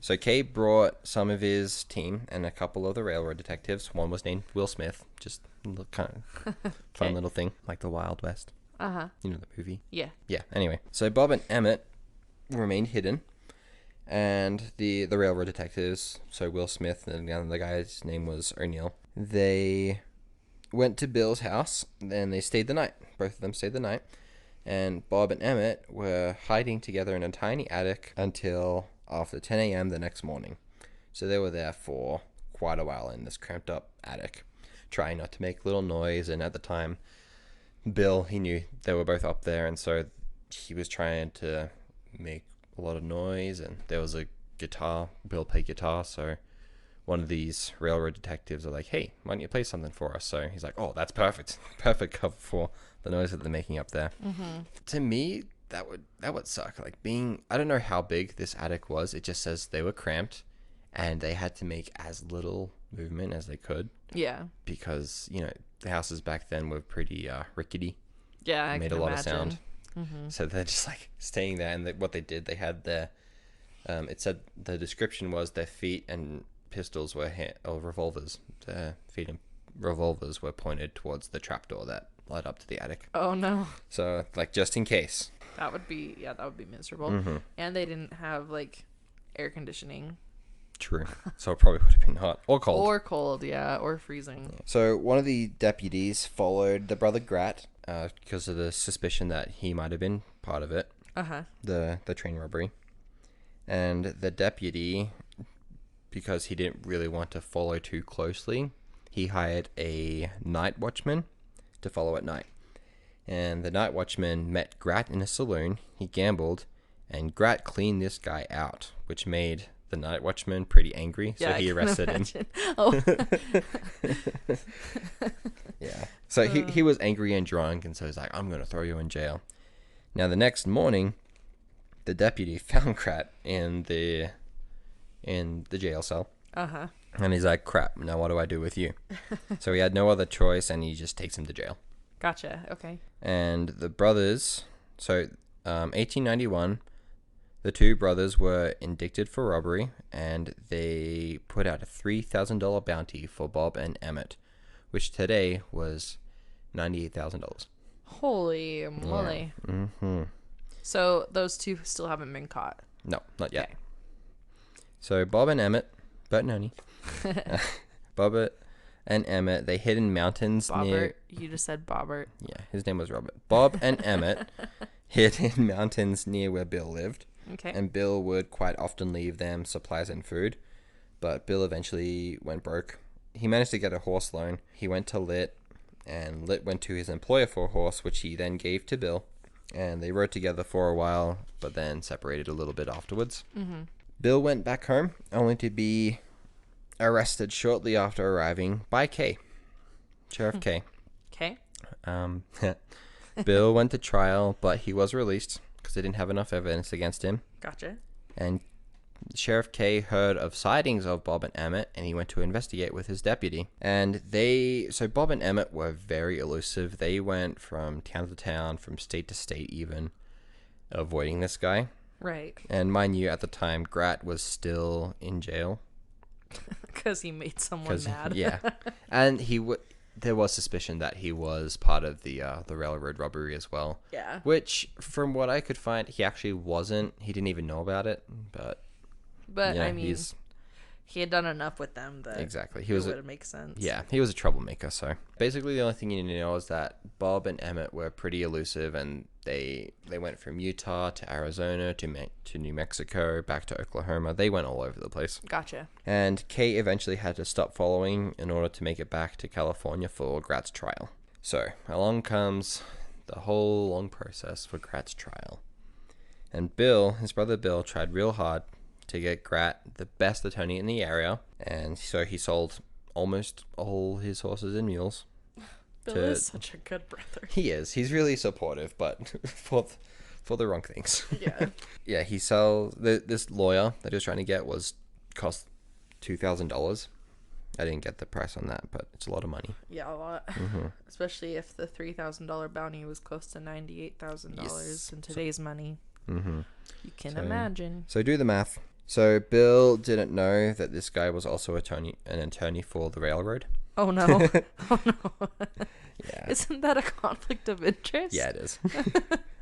Speaker 1: So Kate brought some of his team and a couple of the railroad detectives. One was named Will Smith, just a kind of fun little thing, like the Wild West.
Speaker 2: Uh-huh.
Speaker 1: You know the movie?
Speaker 2: Yeah.
Speaker 1: Yeah, anyway. So Bob and Emmett remained hidden, and the railroad detectives, so Will Smith and the guy's name was O'Neill, they went to Bill's house, and they stayed the night. Both of them stayed the night. And Bob and Emmett were hiding together in a tiny attic until after 10 a.m. the next morning. So they were there for quite a while in this cramped up attic, trying not to make little noise. And at the time, Bill, he knew they were both up there, and so he was trying to make a lot of noise. And there was a guitar. Bill played guitar, so one of these railroad detectives are like, "Hey, why don't you play something for us?" So he's like, "Oh, that's perfect. Perfect cover for the noise that they're making up there."
Speaker 2: Mm-hmm.
Speaker 1: To me, that would suck. Like being, I don't know how big this attic was. It just says they were cramped, and they had to make as little movement as they could
Speaker 2: Yeah.
Speaker 1: because the houses back then were pretty rickety.
Speaker 2: Yeah, I
Speaker 1: Made
Speaker 2: can
Speaker 1: a lot
Speaker 2: imagine.
Speaker 1: of sound.
Speaker 2: Mm-hmm.
Speaker 1: So they're just like staying there, and what they did, they had their. It said the description was their feet and pistols were or revolvers. Their feet and revolvers were pointed towards the trapdoor that led up to the attic.
Speaker 2: Oh no.
Speaker 1: So like just in case.
Speaker 2: That would be miserable.
Speaker 1: Mm-hmm.
Speaker 2: And they didn't have like air conditioning.
Speaker 1: True. So it probably would have been hot or cold.
Speaker 2: Or cold, yeah, or freezing.
Speaker 1: So one of the deputies followed the brother Grat because of the suspicion that he might have been part of it.
Speaker 2: Uh-huh.
Speaker 1: The train robbery. And the deputy, because he didn't really want to follow too closely, he hired a night watchman to follow at night. And the night watchman met Grat in a saloon. He gambled, and Grat cleaned this guy out, which made the night watchman pretty angry. So
Speaker 2: Yeah,
Speaker 1: he arrested him.
Speaker 2: Oh.
Speaker 1: Yeah. So he was angry and drunk, and so he's like, I'm going to throw you in jail. Now, the next morning, the deputy found Grat in the jail cell.
Speaker 2: Uh-huh.
Speaker 1: And he's like, crap, now what do I do with you? So he had no other choice, and he just takes him to jail.
Speaker 2: Gotcha. Okay.
Speaker 1: And the brothers, 1891, the two brothers were indicted for robbery, and they put out a $3,000 bounty for Bob and Emmett, which today was $98,000.
Speaker 2: Holy moly.
Speaker 1: Yeah. Mm-hmm.
Speaker 2: So those two still haven't been caught.
Speaker 1: No, not yet.
Speaker 2: Okay.
Speaker 1: So Bob and Emmett, Bert and Ernie, Bob and Emmett, they hid in mountains near...
Speaker 2: Bobbert. You just said Bobbert.
Speaker 1: Yeah, his name was Robert. Bob and Emmett hid in mountains near where Bill lived.
Speaker 2: Okay.
Speaker 1: And Bill would quite often leave them supplies and food. But Bill eventually went broke. He managed to get a horse loan. He went to Lit, and Lit went to his employer for a horse, which he then gave to Bill. And they rode together for a while, but then separated a little bit afterwards.
Speaker 2: Mm-hmm.
Speaker 1: Bill went back home, only to be arrested shortly after arriving by K. Sheriff K.
Speaker 2: Okay.
Speaker 1: Bill went to trial, but he was released because they didn't have enough evidence against him.
Speaker 2: Gotcha.
Speaker 1: And Sheriff K heard of sightings of Bob and Emmett, and he went to investigate with his deputy. And so Bob and Emmett were very elusive. They went from town to town, from state to state even, avoiding this guy.
Speaker 2: Right.
Speaker 1: And mind you, at the time, Grat was still in jail.
Speaker 2: Because he made someone mad.
Speaker 1: Yeah. And there was suspicion that he was part of the railroad robbery as well.
Speaker 2: Yeah.
Speaker 1: Which, from what I could find, he actually wasn't. He didn't even know about it. But yeah,
Speaker 2: I mean, he had done enough with them that
Speaker 1: exactly.
Speaker 2: it would make sense.
Speaker 1: Yeah, he was a troublemaker. So basically, the only thing you need to know is that Bob and Emmett were pretty elusive, and they went from Utah to Arizona to New Mexico, back to Oklahoma. They went all over the place.
Speaker 2: Gotcha.
Speaker 1: And Kay eventually had to stop following in order to make it back to California for Grat's trial. So along comes the whole long process for Grat's trial. And Bill, his brother Bill, tried real hard to get Grat the best attorney in the area. And so he sold almost all his horses and mules.
Speaker 2: Bill is such a good brother.
Speaker 1: He is. He's really supportive, but for the wrong things.
Speaker 2: Yeah.
Speaker 1: Yeah, he sells... This lawyer that he was trying to get cost $2,000. I didn't get the price on that, but it's a lot of money.
Speaker 2: Yeah, a lot.
Speaker 1: Mm-hmm.
Speaker 2: Especially if the $3,000 bounty was close to $98,000 in today's money.
Speaker 1: Mm-hmm.
Speaker 2: You can imagine.
Speaker 1: So do the math. So Bill didn't know that this guy was also an attorney for the railroad.
Speaker 2: Oh no. Oh no.
Speaker 1: Yeah.
Speaker 2: Isn't that a conflict of interest?
Speaker 1: Yeah, it is.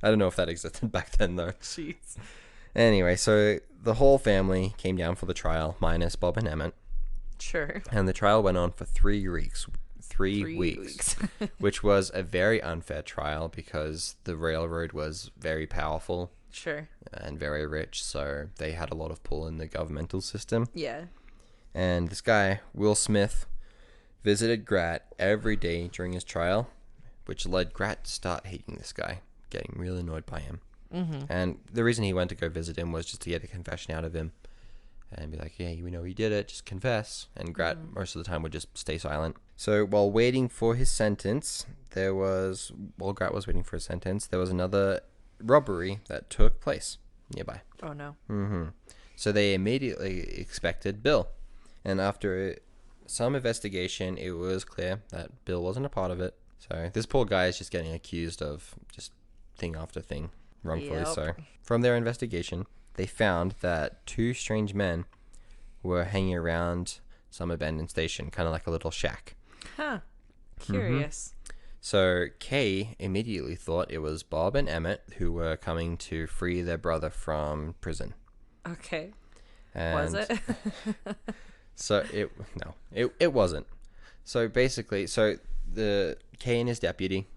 Speaker 1: I don't know if that existed back then, though.
Speaker 2: Jeez.
Speaker 1: Anyway, so the whole family came down for the trial, minus Bob and Emmett.
Speaker 2: Sure.
Speaker 1: And the trial went on for 3 weeks. 3 weeks. Which was a very unfair trial because the railroad was very powerful.
Speaker 2: Sure.
Speaker 1: And very rich, so they had a lot of pull in the governmental system.
Speaker 2: Yeah.
Speaker 1: And this guy, Will Smith, visited Grat every day during his trial, which led Grat to start hating this guy, getting really annoyed by him.
Speaker 2: Mm-hmm. And
Speaker 1: the reason he went to go visit him was just to get a confession out of him and be like, yeah, we know he did it, just confess. And Grat, most of the time, would just stay silent. So while waiting for his sentence, while Grat was waiting for his sentence, there was another robbery that took place nearby.
Speaker 2: Oh no.
Speaker 1: So they immediately expected Bill. And after some investigation, it was clear that Bill wasn't a part of it. So this poor guy is just getting accused of just thing after thing, wrongfully so. From their investigation, they found that two strange men were hanging around some abandoned station, kind of like a little shack.
Speaker 2: Huh. Curious.
Speaker 1: So Kay immediately thought it was Bob and Emmett who were coming to free their brother from prison.
Speaker 2: Okay.
Speaker 1: And
Speaker 2: Was it?
Speaker 1: So it wasn't. So basically, the Kay and his deputy,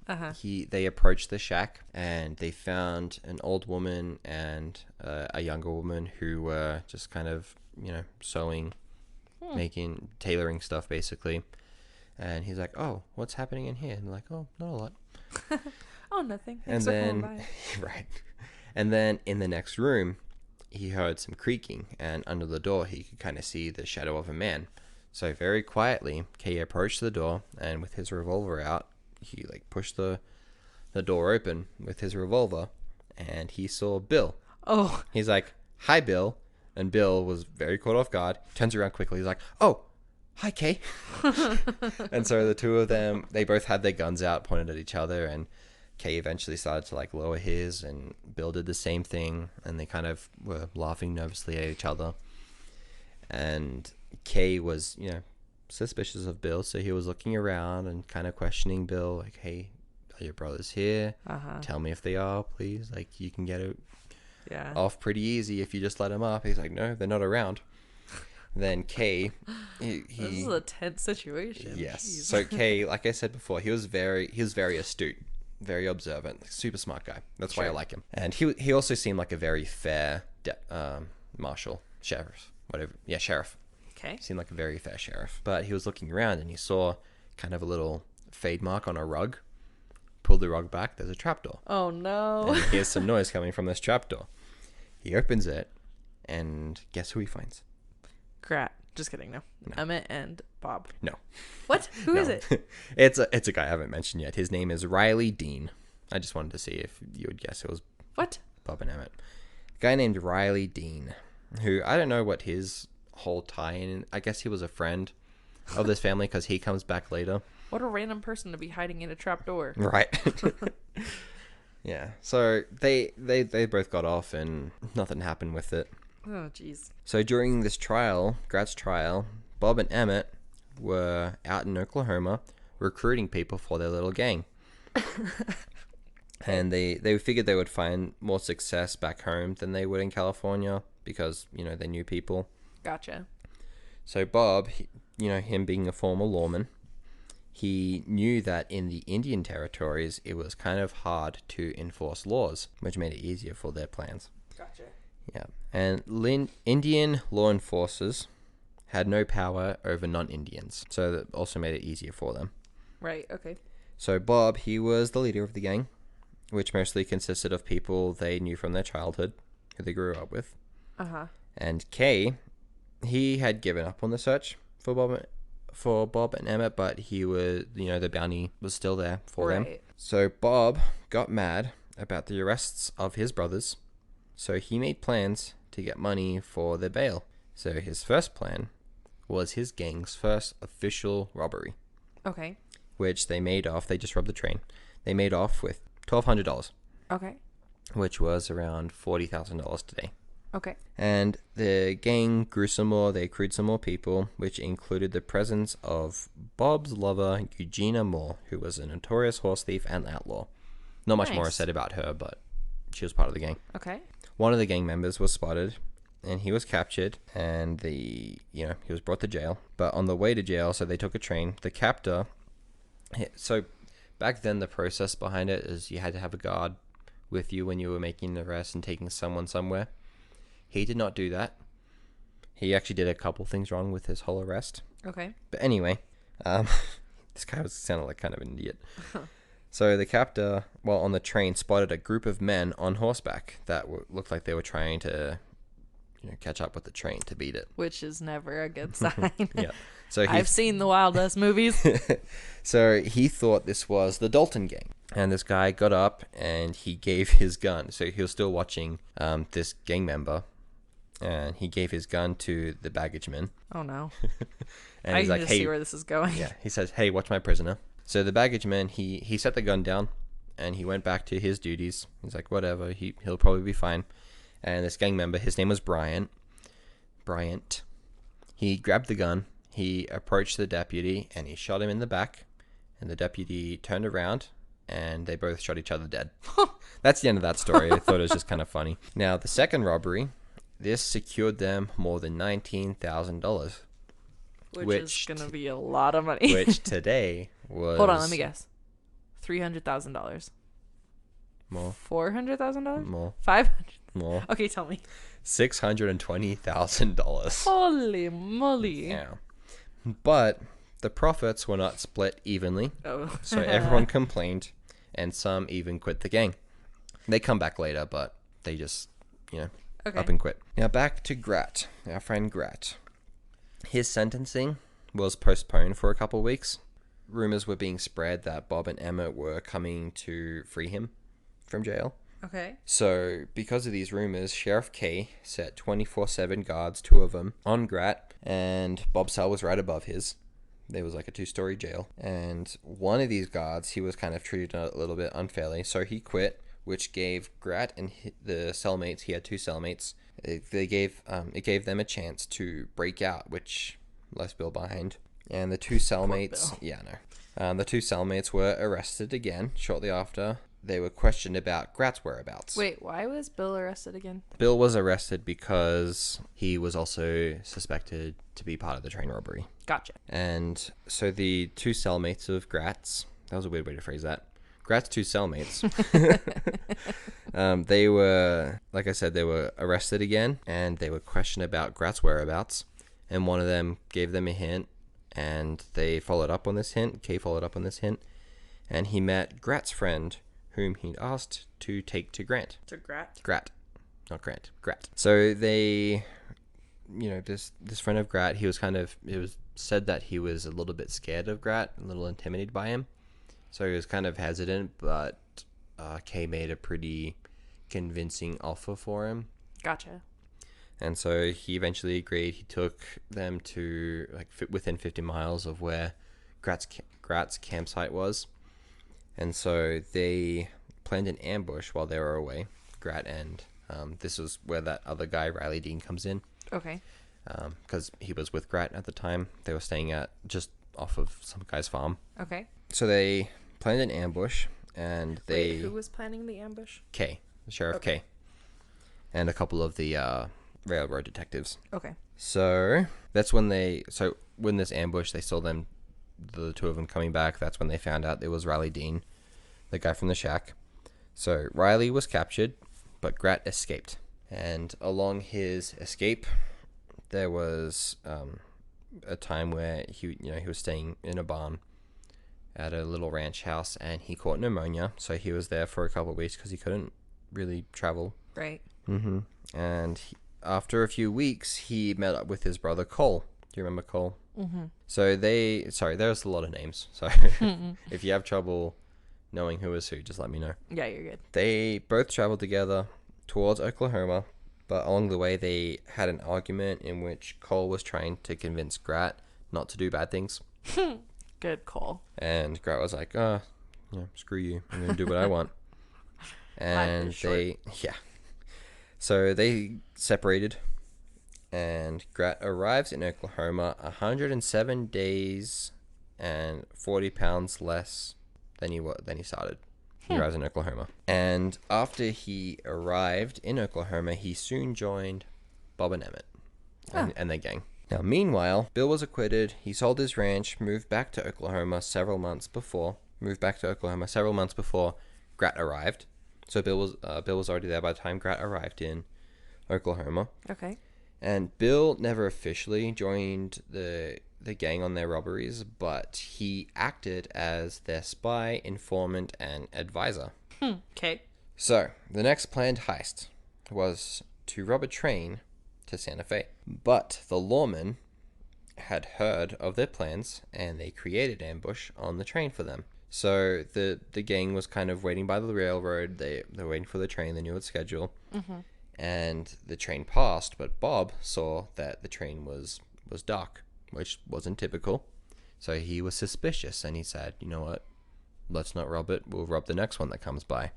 Speaker 1: they approached the shack and they found an old woman and a younger woman who were just kind of, sewing, tailoring stuff basically. And he's like, "Oh, what's happening in here?" And they're like, "Oh, not a lot."
Speaker 2: Oh, nothing.
Speaker 1: And
Speaker 2: Thanks for
Speaker 1: then,
Speaker 2: coming by.
Speaker 1: right. And then in the next room, he heard some creaking, and under the door, he could kind of see the shadow of a man. So very quietly, Kay approached the door, and with his revolver out, he pushed the door open with his revolver, and he saw Bill.
Speaker 2: Oh.
Speaker 1: He's like, "Hi, Bill." And Bill was very caught off guard. Turns around quickly. He's like, "Oh, hi, Kay." And so the two of them, they both had their guns out, pointed at each other, and Kay eventually started to lower his, and Bill did the same thing, and they kind of were laughing nervously at each other. And Kay was, suspicious of Bill, so he was looking around and kind of questioning Bill, like, "Hey, are your brothers here? Tell me if they are, please. You can get it off pretty easy if you just let them up." He's like, "No, they're not around." Then Kay,
Speaker 2: This is a tense situation.
Speaker 1: Yes.
Speaker 2: Jeez.
Speaker 1: So Kay, like I said before, he was very astute, very observant, super smart guy. That's why I like him. And he also seemed like a very fair marshal, sheriff, whatever. Yeah, sheriff.
Speaker 2: Okay.
Speaker 1: Seemed like a very fair sheriff. But he was looking around and he saw kind of a little fade mark on a rug. Pulled the rug back. There's a trapdoor.
Speaker 2: Oh no.
Speaker 1: And he hears some noise coming from this trapdoor. He opens it, and guess who he finds?
Speaker 2: Grat. Just kidding. No. Emmett and Bob.
Speaker 1: No.
Speaker 2: What? Who is it?
Speaker 1: It's a guy I haven't mentioned yet. His name is Riley Dean. I just wanted to see if you would guess it was
Speaker 2: What?
Speaker 1: Bob and Emmett. A guy named Riley Dean, who I don't know what his whole tie-in. I guess he was a friend of this family because he comes back later.
Speaker 2: What a random person to be hiding in a trapdoor.
Speaker 1: Right. Yeah. So they both got off and nothing happened with it.
Speaker 2: Oh, jeez.
Speaker 1: So during this trial, Grat's trial, Bob and Emmett were out in Oklahoma recruiting people for their little gang. And they figured they would find more success back home than they would in California because, they knew people.
Speaker 2: Gotcha.
Speaker 1: So Bob, him being a former lawman, he knew that in the Indian territories, it was kind of hard to enforce laws, which made it easier for their plans.
Speaker 2: Gotcha.
Speaker 1: Yeah. And Indian law enforcers had no power over non-Indians, so that also made it easier for them.
Speaker 2: Right, okay.
Speaker 1: So Bob, he was the leader of the gang, which mostly consisted of people they knew from their childhood, who they grew up with. And Kay, he had given up on the search for Bob and Emmett, but he was, the bounty was still there for them. So Bob got mad about the arrests of his brothers, so he made plans to get money for their bail. So his first plan was his gang's first official robbery.
Speaker 2: Okay.
Speaker 1: Which they just robbed the train. They made off with $1,200.
Speaker 2: Okay.
Speaker 1: Which was around $40,000 today.
Speaker 2: Okay.
Speaker 1: And the gang grew some more. They accrued some more people, which included the presence of Bob's lover, Eugenia Moore, who was a notorious horse thief and outlaw. Not much more is said about her, but she was part of the gang.
Speaker 2: Okay.
Speaker 1: One of the gang members was spotted, and he was captured, and he was brought to jail. But on the way to jail, so they took a train. The captor, so back then the process behind it is you had to have a guard with you when you were making the arrest and taking someone somewhere. He did not do that. He actually did a couple things wrong with his whole arrest.
Speaker 2: Okay.
Speaker 1: But anyway, this guy sounded like kind of an idiot. So the captor, while on the train, spotted a group of men on horseback that looked like they were trying to catch up with the train to beat it.
Speaker 2: Which is never a good sign.
Speaker 1: Yeah. So
Speaker 2: I've seen the Wild West movies.
Speaker 1: So he thought this was the Dalton Gang. And this guy got up and he gave his gun. So he was still watching this gang member. And he gave his gun to the baggageman.
Speaker 2: Oh, no.
Speaker 1: And
Speaker 2: I
Speaker 1: he's
Speaker 2: can
Speaker 1: like,
Speaker 2: just
Speaker 1: hey,
Speaker 2: see where this is going.
Speaker 1: yeah, he says, hey, watch my prisoner. So the baggageman, he set the gun down and he went back to his duties. He's like, whatever, he'll probably be fine. And this gang member, his name was Bryant. He grabbed the gun, he approached the deputy, and he shot him in the back. And the deputy turned around, and they both shot each other dead. That's the end of that story. I thought it was just kind of funny. Now, the second robbery, this secured them more than $19,000.
Speaker 2: Which is going to be a lot of money.
Speaker 1: Which today was...
Speaker 2: Hold on, let me guess. $300,000.
Speaker 1: More.
Speaker 2: $400,000?
Speaker 1: More.
Speaker 2: $500,000?
Speaker 1: More.
Speaker 2: Okay, tell me.
Speaker 1: $620,000.
Speaker 2: Holy moly.
Speaker 1: Yeah. But the profits were not split evenly.
Speaker 2: Oh.
Speaker 1: So everyone complained, and some even quit the gang. They come back later, but they just, up and quit. Now back to Grat, our friend Grat. His sentencing was postponed for a couple of weeks. Rumors were being spread that Bob and Emmett were coming to free him from jail.
Speaker 2: Okay.
Speaker 1: So, because of these rumors, Sheriff K set 24/7 guards, 2 of them, on Grat, and Bob's cell was right above his. There was like a 2-story jail. And one of these guards, he was kind of treated a little bit unfairly, so he quit, which gave Grat and the cellmates, he had 2 cellmates, it gave them a chance to break out, which left Bill behind. And the 2 cellmates, the 2 cellmates were arrested again shortly after. They were questioned about Grat's whereabouts.
Speaker 2: Wait, why was Bill arrested again?
Speaker 1: Bill was arrested because he was also suspected to be part of the train robbery.
Speaker 2: Gotcha.
Speaker 1: And so the 2 cellmates of Grat's, that was a weird way to phrase that. Grat's 2 cellmates. They were, like I said, they were arrested again, and they were questioned about Grat's whereabouts. And one of them gave them a hint, and they followed up on this hint. Kay followed up on this hint, and he met Grat's friend, whom he'd asked to take to Grant.
Speaker 2: To Grat?
Speaker 1: Grat. Not Grant. Grat. So they, this friend of Grat, it was said that he was a little bit scared of Grat, a little intimidated by him. So he was kind of hesitant, but Kay made a pretty convincing offer for him.
Speaker 2: Gotcha.
Speaker 1: And so he eventually agreed. He took them to within 50 miles of where Grat's campsite was. And so they planned an ambush while they were away, Grat, and this was where that other guy, Riley Dean, comes in. Okay. Because he was with Grat at the time. They were staying just off of some guy's farm. Okay. So they planned an ambush, and
Speaker 2: Wait, who was planning the ambush?
Speaker 1: Kay, the Sheriff Kay, and a couple of the railroad detectives. Okay. So that's when when this ambush, they saw them, the 2 of them coming back. That's when they found out it was Riley Dean, the guy from the shack. So Riley was captured, but Grat escaped. And along his escape, there was a time where he was staying in a barn at a little ranch house, and he caught pneumonia. So he was there for a couple of weeks because he couldn't really travel. Right. And after a few weeks, he met up with his brother Cole. Do you remember Cole? So there's a lot of names. So if you have trouble knowing who is who, just let me know.
Speaker 2: Yeah, you're good.
Speaker 1: They both traveled together towards Oklahoma, but along the way they had an argument in which Cole was trying to convince Grat not to do bad things.
Speaker 2: Good Cole.
Speaker 1: And Grat was like, screw you. I'm going to do what I want. And so they separated. And Grat arrives in Oklahoma 107 days and 40 pounds less than he started. He arrives in Oklahoma. And after he arrived in Oklahoma, he soon joined Bob and Emmett and their gang. Now, meanwhile, Bill was acquitted. He sold his ranch, moved back to Oklahoma several months before Grat arrived. So Bill was already there by the time Grat arrived in Oklahoma. Okay. And Bill never officially joined the gang on their robberies, but he acted as their spy, informant, and advisor. Okay. So, the next planned heist was to rob a train to Santa Fe. But the lawmen had heard of their plans, and they created an ambush on the train for them. So the gang was kind of waiting by the railroad. They were waiting for the train. They knew its schedule. And the train passed, but Bob saw that the train was dark, which wasn't typical. So he was suspicious, and he said, you know what, let's not rob it. We'll rob the next one that comes by.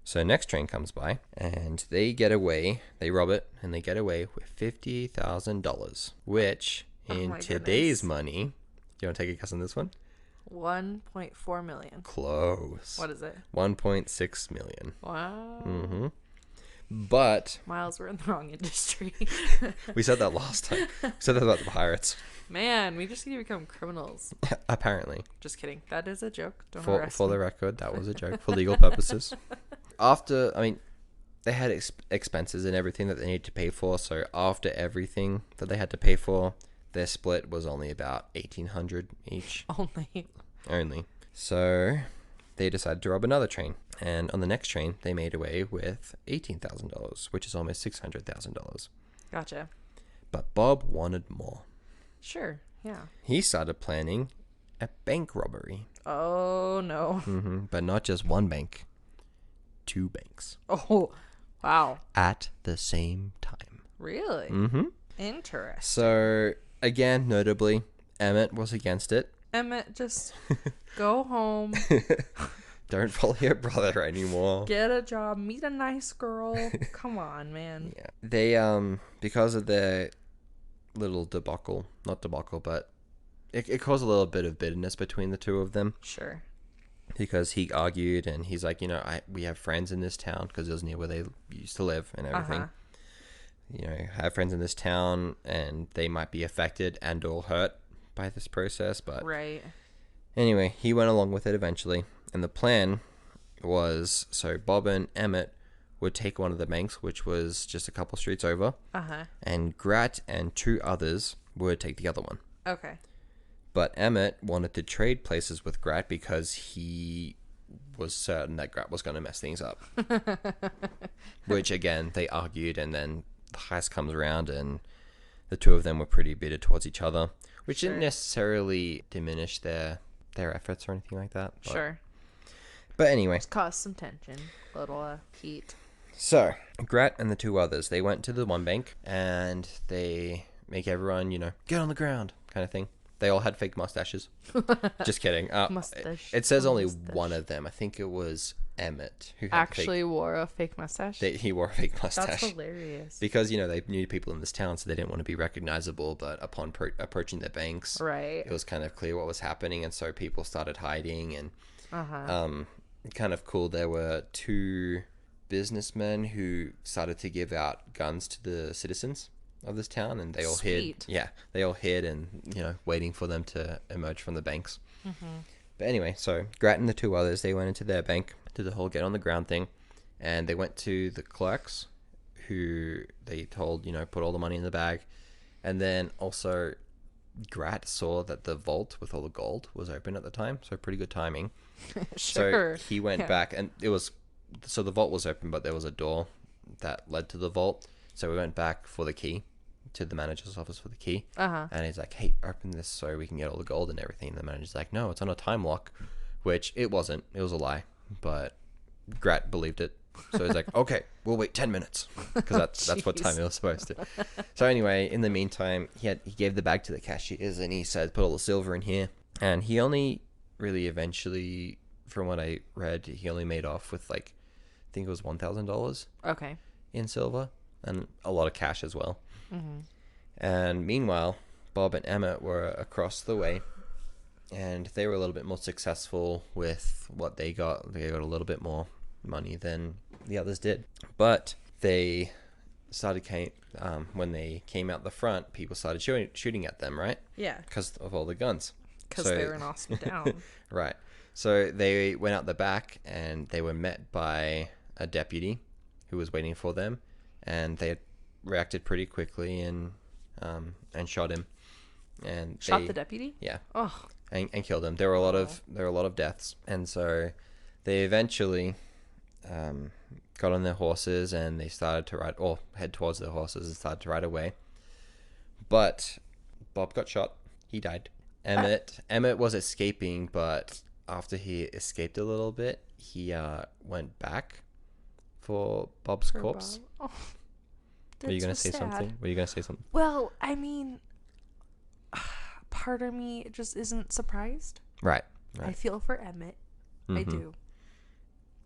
Speaker 1: So next train comes by, and they get away. They rob it, and they get away with $50,000, which in today's money, do you want to take a guess on this one?
Speaker 2: 1.4 million.
Speaker 1: Close.
Speaker 2: What is it?
Speaker 1: 1.6 million.
Speaker 2: Wow.
Speaker 1: But
Speaker 2: Myles, we're in the wrong industry.
Speaker 1: we said that last time. We said that about the pirates.
Speaker 2: Man, we just need to become criminals.
Speaker 1: Apparently.
Speaker 2: Just kidding. That is a joke. Don't
Speaker 1: For
Speaker 2: arrest me.
Speaker 1: the record, that was a joke for legal purposes. They had expenses and everything that they needed to pay for. So after everything that they had to pay for, their split was only about $1,800 each. Only. So they decided to rob another train. And on the next train, they made away with $18,000, which is almost $600,000.
Speaker 2: Gotcha.
Speaker 1: But Bob wanted more.
Speaker 2: Sure, yeah.
Speaker 1: He started planning a bank robbery.
Speaker 2: Oh, no.
Speaker 1: But not just one bank, 2 banks.
Speaker 2: Oh, wow.
Speaker 1: At the same time.
Speaker 2: Really? Interesting.
Speaker 1: So, again, notably, Emmett was against it.
Speaker 2: Emmett, just go home.
Speaker 1: Don't follow your brother anymore.
Speaker 2: Get a job. Meet a nice girl. Come on, man.
Speaker 1: Yeah. They, because of their little debacle, not debacle, but it caused a little bit of bitterness between the two of them.
Speaker 2: Sure.
Speaker 1: Because he argued, and he's like, we have friends in this town, because it was near where they used to live and everything. I have friends in this town, and they might be affected and or hurt by this process, but...
Speaker 2: Right.
Speaker 1: Anyway, he went along with it eventually. And the plan was, so Bob and Emmett would take one of the banks, which was just a couple streets over. And Grat and 2 others would take the other one.
Speaker 2: Okay.
Speaker 1: But Emmett wanted to trade places with Grat because he was certain that Grat was going to mess things up. Which, again, they argued, and then the heist comes around, and the two of them were pretty bitter towards each other, which didn't necessarily diminish their efforts or anything like that.
Speaker 2: Sure.
Speaker 1: But anyway.
Speaker 2: Just cause some tension. A little heat.
Speaker 1: So, Grat and the 2 others, they went to the one bank, and they make everyone, get on the ground kind of thing. They all had fake mustaches. Just kidding.
Speaker 2: Mustache.
Speaker 1: It says only one of them. I think it was Emmett who
Speaker 2: actually wore a fake mustache.
Speaker 1: He wore a fake mustache.
Speaker 2: That's hilarious.
Speaker 1: Because they knew people in this town, so they didn't want to be recognizable. But upon approaching the banks,
Speaker 2: right,
Speaker 1: it was kind of clear what was happening, and so people started hiding. And kind of cool. There were 2 businessmen who started to give out guns to the citizens of this town, and they all hid. Yeah, they all hid, and waiting for them to emerge from the banks. But anyway, so Grat and the 2 others, they went into their bank, did the whole get on the ground thing, and they went to the clerks, who they told, put all the money in the bag, and then also Grat saw that the vault with all the gold was open at the time, so pretty good timing.
Speaker 2: Sure.
Speaker 1: So he went back, and so the vault was open, but there was a door that led to the vault. So we went back for the key to the manager's office for the key. And he's like, hey, open this so we can get all the gold and everything. And the manager's like, no, it's on a time lock, which it wasn't. It was a lie, but Grat believed it. So he's like, okay, we'll wait 10 minutes because that's what time it was supposed to. So anyway, in the meantime, he gave the bag to the cashiers, and he said, put all the silver in here. And he only really eventually, from what I read, he only made off with I think it was $1,000.
Speaker 2: Okay.
Speaker 1: In silver, and a lot of cash as well. And meanwhile, Bob and Emmett were across the way, and they were a little bit more successful with what they got. They got a little bit more money than the others did. But they started when they came out the front, people started shooting at them, right?
Speaker 2: Yeah.
Speaker 1: Because of all the guns.
Speaker 2: Because they were an awesome town.
Speaker 1: Right. So they went out the back, and they were met by a deputy who was waiting for them, and they had reacted pretty quickly and shot him. And
Speaker 2: shot the deputy?
Speaker 1: Yeah.
Speaker 2: Oh.
Speaker 1: And killed him. There were a lot of deaths, and so they eventually got on their horses, and they started to head towards their horses and started to ride away. But Bob got shot. He died. Emmett was escaping, but after he escaped a little bit, he went back for Bob's
Speaker 2: Poor
Speaker 1: corpse.
Speaker 2: Bob. Oh,
Speaker 1: Were you
Speaker 2: that's
Speaker 1: gonna
Speaker 2: so
Speaker 1: say
Speaker 2: sad.
Speaker 1: something? Were you gonna say something?
Speaker 2: Well, I mean, part of me just isn't surprised.
Speaker 1: Right.
Speaker 2: I feel for Emmett. I do.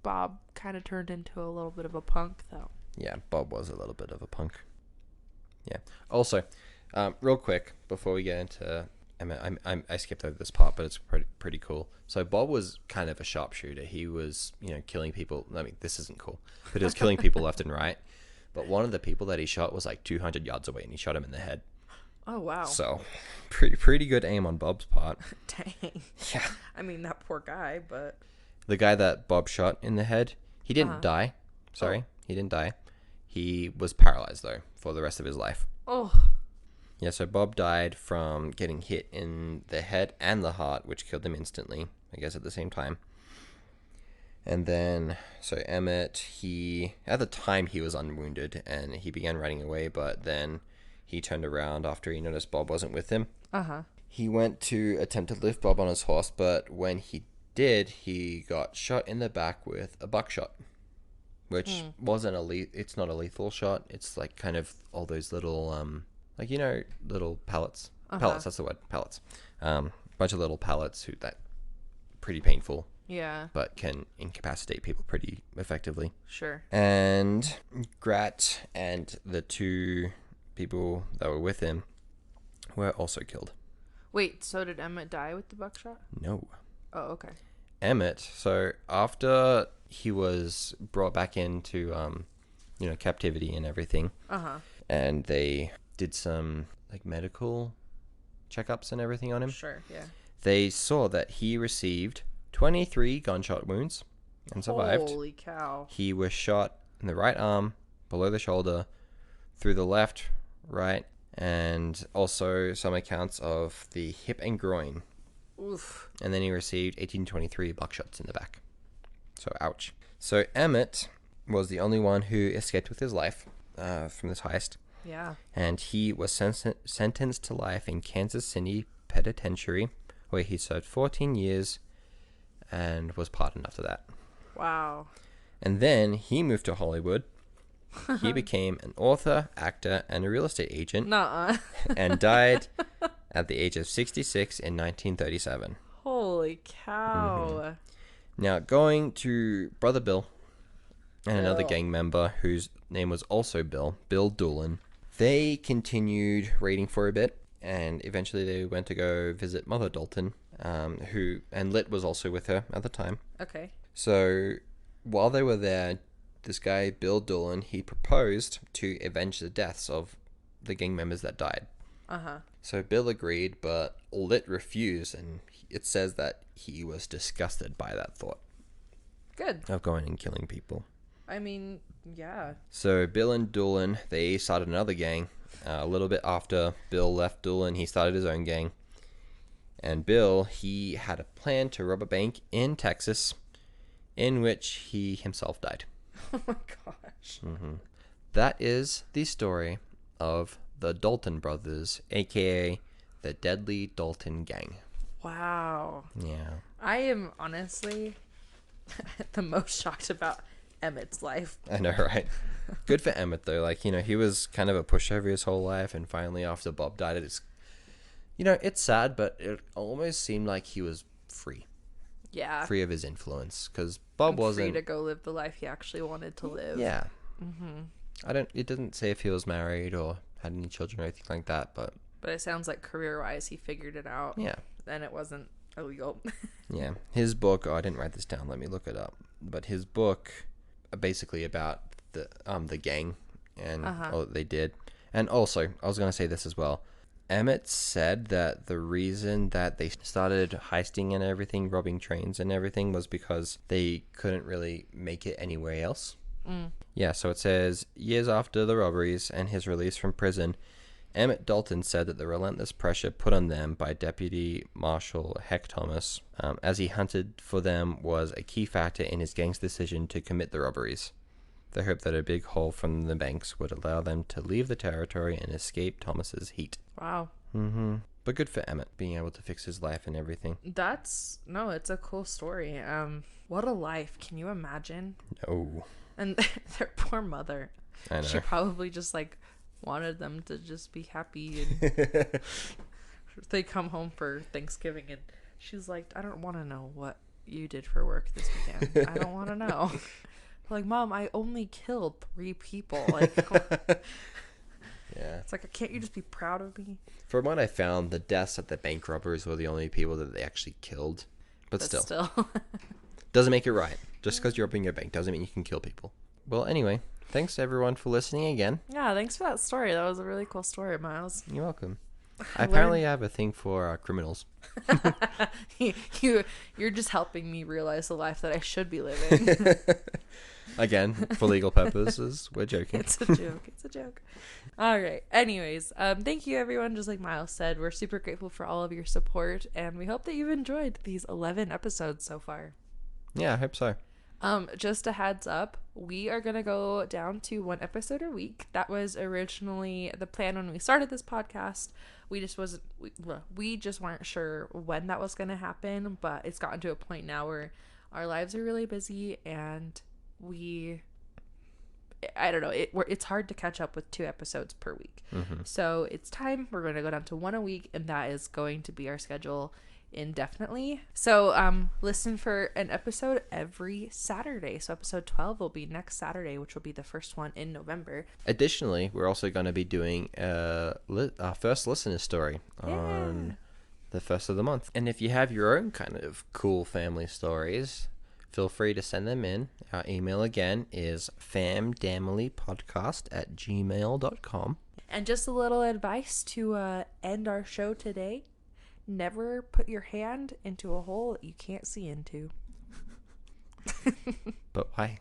Speaker 2: Bob kind of turned into a little bit of a punk, though.
Speaker 1: Yeah, Bob was a little bit of a punk. Yeah. Also, real quick before we get into Emmett, I skipped over this part, but it's pretty cool. So Bob was kind of a sharpshooter. He was, killing people. I mean, this isn't cool, but he was killing people left and right. But one of the people that he shot was like 200 yards away, and he shot him in the head.
Speaker 2: Oh, wow.
Speaker 1: So, pretty good aim on Bob's part.
Speaker 2: Dang.
Speaker 1: Yeah.
Speaker 2: I mean, that poor guy, but...
Speaker 1: The guy that Bob shot in the head, he didn't die. Sorry,
Speaker 2: Oh.
Speaker 1: He didn't die. He was paralyzed, though, for the rest of his life.
Speaker 2: Oh.
Speaker 1: Yeah, so Bob died from getting hit in the head and the heart, which killed him instantly, I guess, at the same time. And then, so Emmett, at the time, he was unwounded, and he began running away, but then he turned around after he noticed Bob wasn't with him.
Speaker 2: Uh-huh.
Speaker 1: He went to attempt to lift Bob on his horse, but when he did, he got shot in the back with a buckshot, which wasn't it's not a lethal shot. It's like kind of all those little, little pellets. Pellets, that's the word, pellets. Bunch of little pellets that pretty painful.
Speaker 2: Yeah.
Speaker 1: But can incapacitate people pretty effectively.
Speaker 2: Sure.
Speaker 1: And Grat and the two people that were with him were also killed.
Speaker 2: Wait, so did Emmett die with the buckshot?
Speaker 1: No.
Speaker 2: Oh, okay.
Speaker 1: Emmett, so after he was brought back into, captivity and everything, and they did some, medical checkups and everything on him.
Speaker 2: Sure, yeah.
Speaker 1: They saw that he received 23 gunshot wounds and survived.
Speaker 2: Holy cow.
Speaker 1: He was shot in the right arm, below the shoulder, through the left, right, and also some accounts of the hip and groin.
Speaker 2: Oof.
Speaker 1: And then he received 1823 buckshots in the back. So, ouch. So, Emmett was the only one who escaped with his life from this heist.
Speaker 2: Yeah.
Speaker 1: And he was sentenced to life in Kansas City Penitentiary, where he served 14 years and was pardoned after that.
Speaker 2: Wow.
Speaker 1: And then he moved to Hollywood. He became an author, actor, and a real estate agent.
Speaker 2: Nuh-uh.
Speaker 1: And died at the age of 66 in 1937.
Speaker 2: Holy cow.
Speaker 1: Now, going to Brother Bill and another gang member whose name was also Bill Doolin, they continued raiding for a bit, and eventually they went to go visit Mother Dalton, and Lit was also with her at the time.
Speaker 2: Okay.
Speaker 1: So, while they were there, this guy, Bill Doolin, he proposed to avenge the deaths of the gang members that died.
Speaker 2: Uh-huh.
Speaker 1: So Bill agreed, but Lit refused, and it says that he was disgusted by that thought.
Speaker 2: Good.
Speaker 1: Of going and killing people.
Speaker 2: I mean, yeah.
Speaker 1: So Bill and Doolin, they started another gang. A little bit after Bill left Doolin, he started his own gang. And Bill, he had a plan to rob a bank in Texas, in which he himself died.
Speaker 2: Oh my gosh.
Speaker 1: That is the story of the Dalton Brothers, a.k.a. the Deadly Dalton Gang.
Speaker 2: Wow.
Speaker 1: Yeah.
Speaker 2: I am honestly the most shocked about Emmett's life.
Speaker 1: I know, right? Good for Emmett, though. He was kind of a pushover his whole life, and finally, after Bob died, it's sad, but it almost seemed like he was free.
Speaker 2: Yeah.
Speaker 1: Free of his influence, because Bob wasn't...
Speaker 2: free to go live the life he actually wanted to live.
Speaker 1: Yeah. It didn't say if he was married or had any children or anything like that, but...
Speaker 2: But it sounds like career-wise, he figured it out.
Speaker 1: Yeah.
Speaker 2: And it wasn't illegal.
Speaker 1: Yeah. His book... Oh, I didn't write this down. Let me look it up. But his book, basically about the gang and all that they did. And also, I was going to say this as well. Emmett said that the reason that they started heisting and everything, robbing trains and everything, was because they couldn't really make it anywhere else. Yeah, so it says, years after the robberies and his release from prison, Emmett Dalton said that the relentless pressure put on them by Deputy Marshal Heck Thomas, as he hunted for them, was a key factor in his gang's decision to commit the robberies. They hoped that a big haul from the banks would allow them to leave the territory and escape Thomas's heat.
Speaker 2: Wow.
Speaker 1: But good for Emmett being able to fix his life and everything.
Speaker 2: It's a cool story. What a life. Can you imagine?
Speaker 1: No.
Speaker 2: And their poor mother.
Speaker 1: I know.
Speaker 2: She probably just like wanted them to just be happy, and they come home for Thanksgiving and she's like, I don't want to know what you did for work this weekend. I don't want to know. Like, Mom, I only killed 3 people. Like,
Speaker 1: Yeah.
Speaker 2: it's like, can't you just be proud of me?
Speaker 1: From what I found, the deaths at the bank robbers were the only people that they actually killed. But still. Doesn't make it right. Just because you're robbing a bank doesn't mean you can kill people. Well, anyway, thanks everyone for listening again.
Speaker 2: Yeah, thanks for that story. That was a really cool story, Myles.
Speaker 1: You're welcome. I apparently have a thing for criminals.
Speaker 2: You're just helping me realize the life that I should be living.
Speaker 1: Again, for legal purposes, we're joking.
Speaker 2: It's a joke. It's a joke. All right. Anyways, thank you, everyone. Just like Myles said, we're super grateful for all of your support, and we hope that you've enjoyed these 11 episodes so far.
Speaker 1: Yeah, I hope so.
Speaker 2: Just a heads up, we are going to go down to 1 episode a week. That was originally the plan when we started this podcast. We just weren't sure when that was going to happen, but it's gotten to a point now where our lives are really busy, and I don't know, it's hard to catch up with 2 episodes per week.
Speaker 1: Mm-hmm.
Speaker 2: So it's time. We're going to go down to 1 a week, and that is going to be our schedule indefinitely. So listen for an episode every Saturday. So episode 12 will be next Saturday, which will be the first one in November.
Speaker 1: Additionally, we're also going to be doing our first listener story on the first of the month. And if you have your own kind of cool family stories, feel free to send them in. Our email again is famdamilypodcast@gmail.com.
Speaker 2: And just a little advice to end our show today. Never put your hand into a hole that you can't see into.
Speaker 1: But why?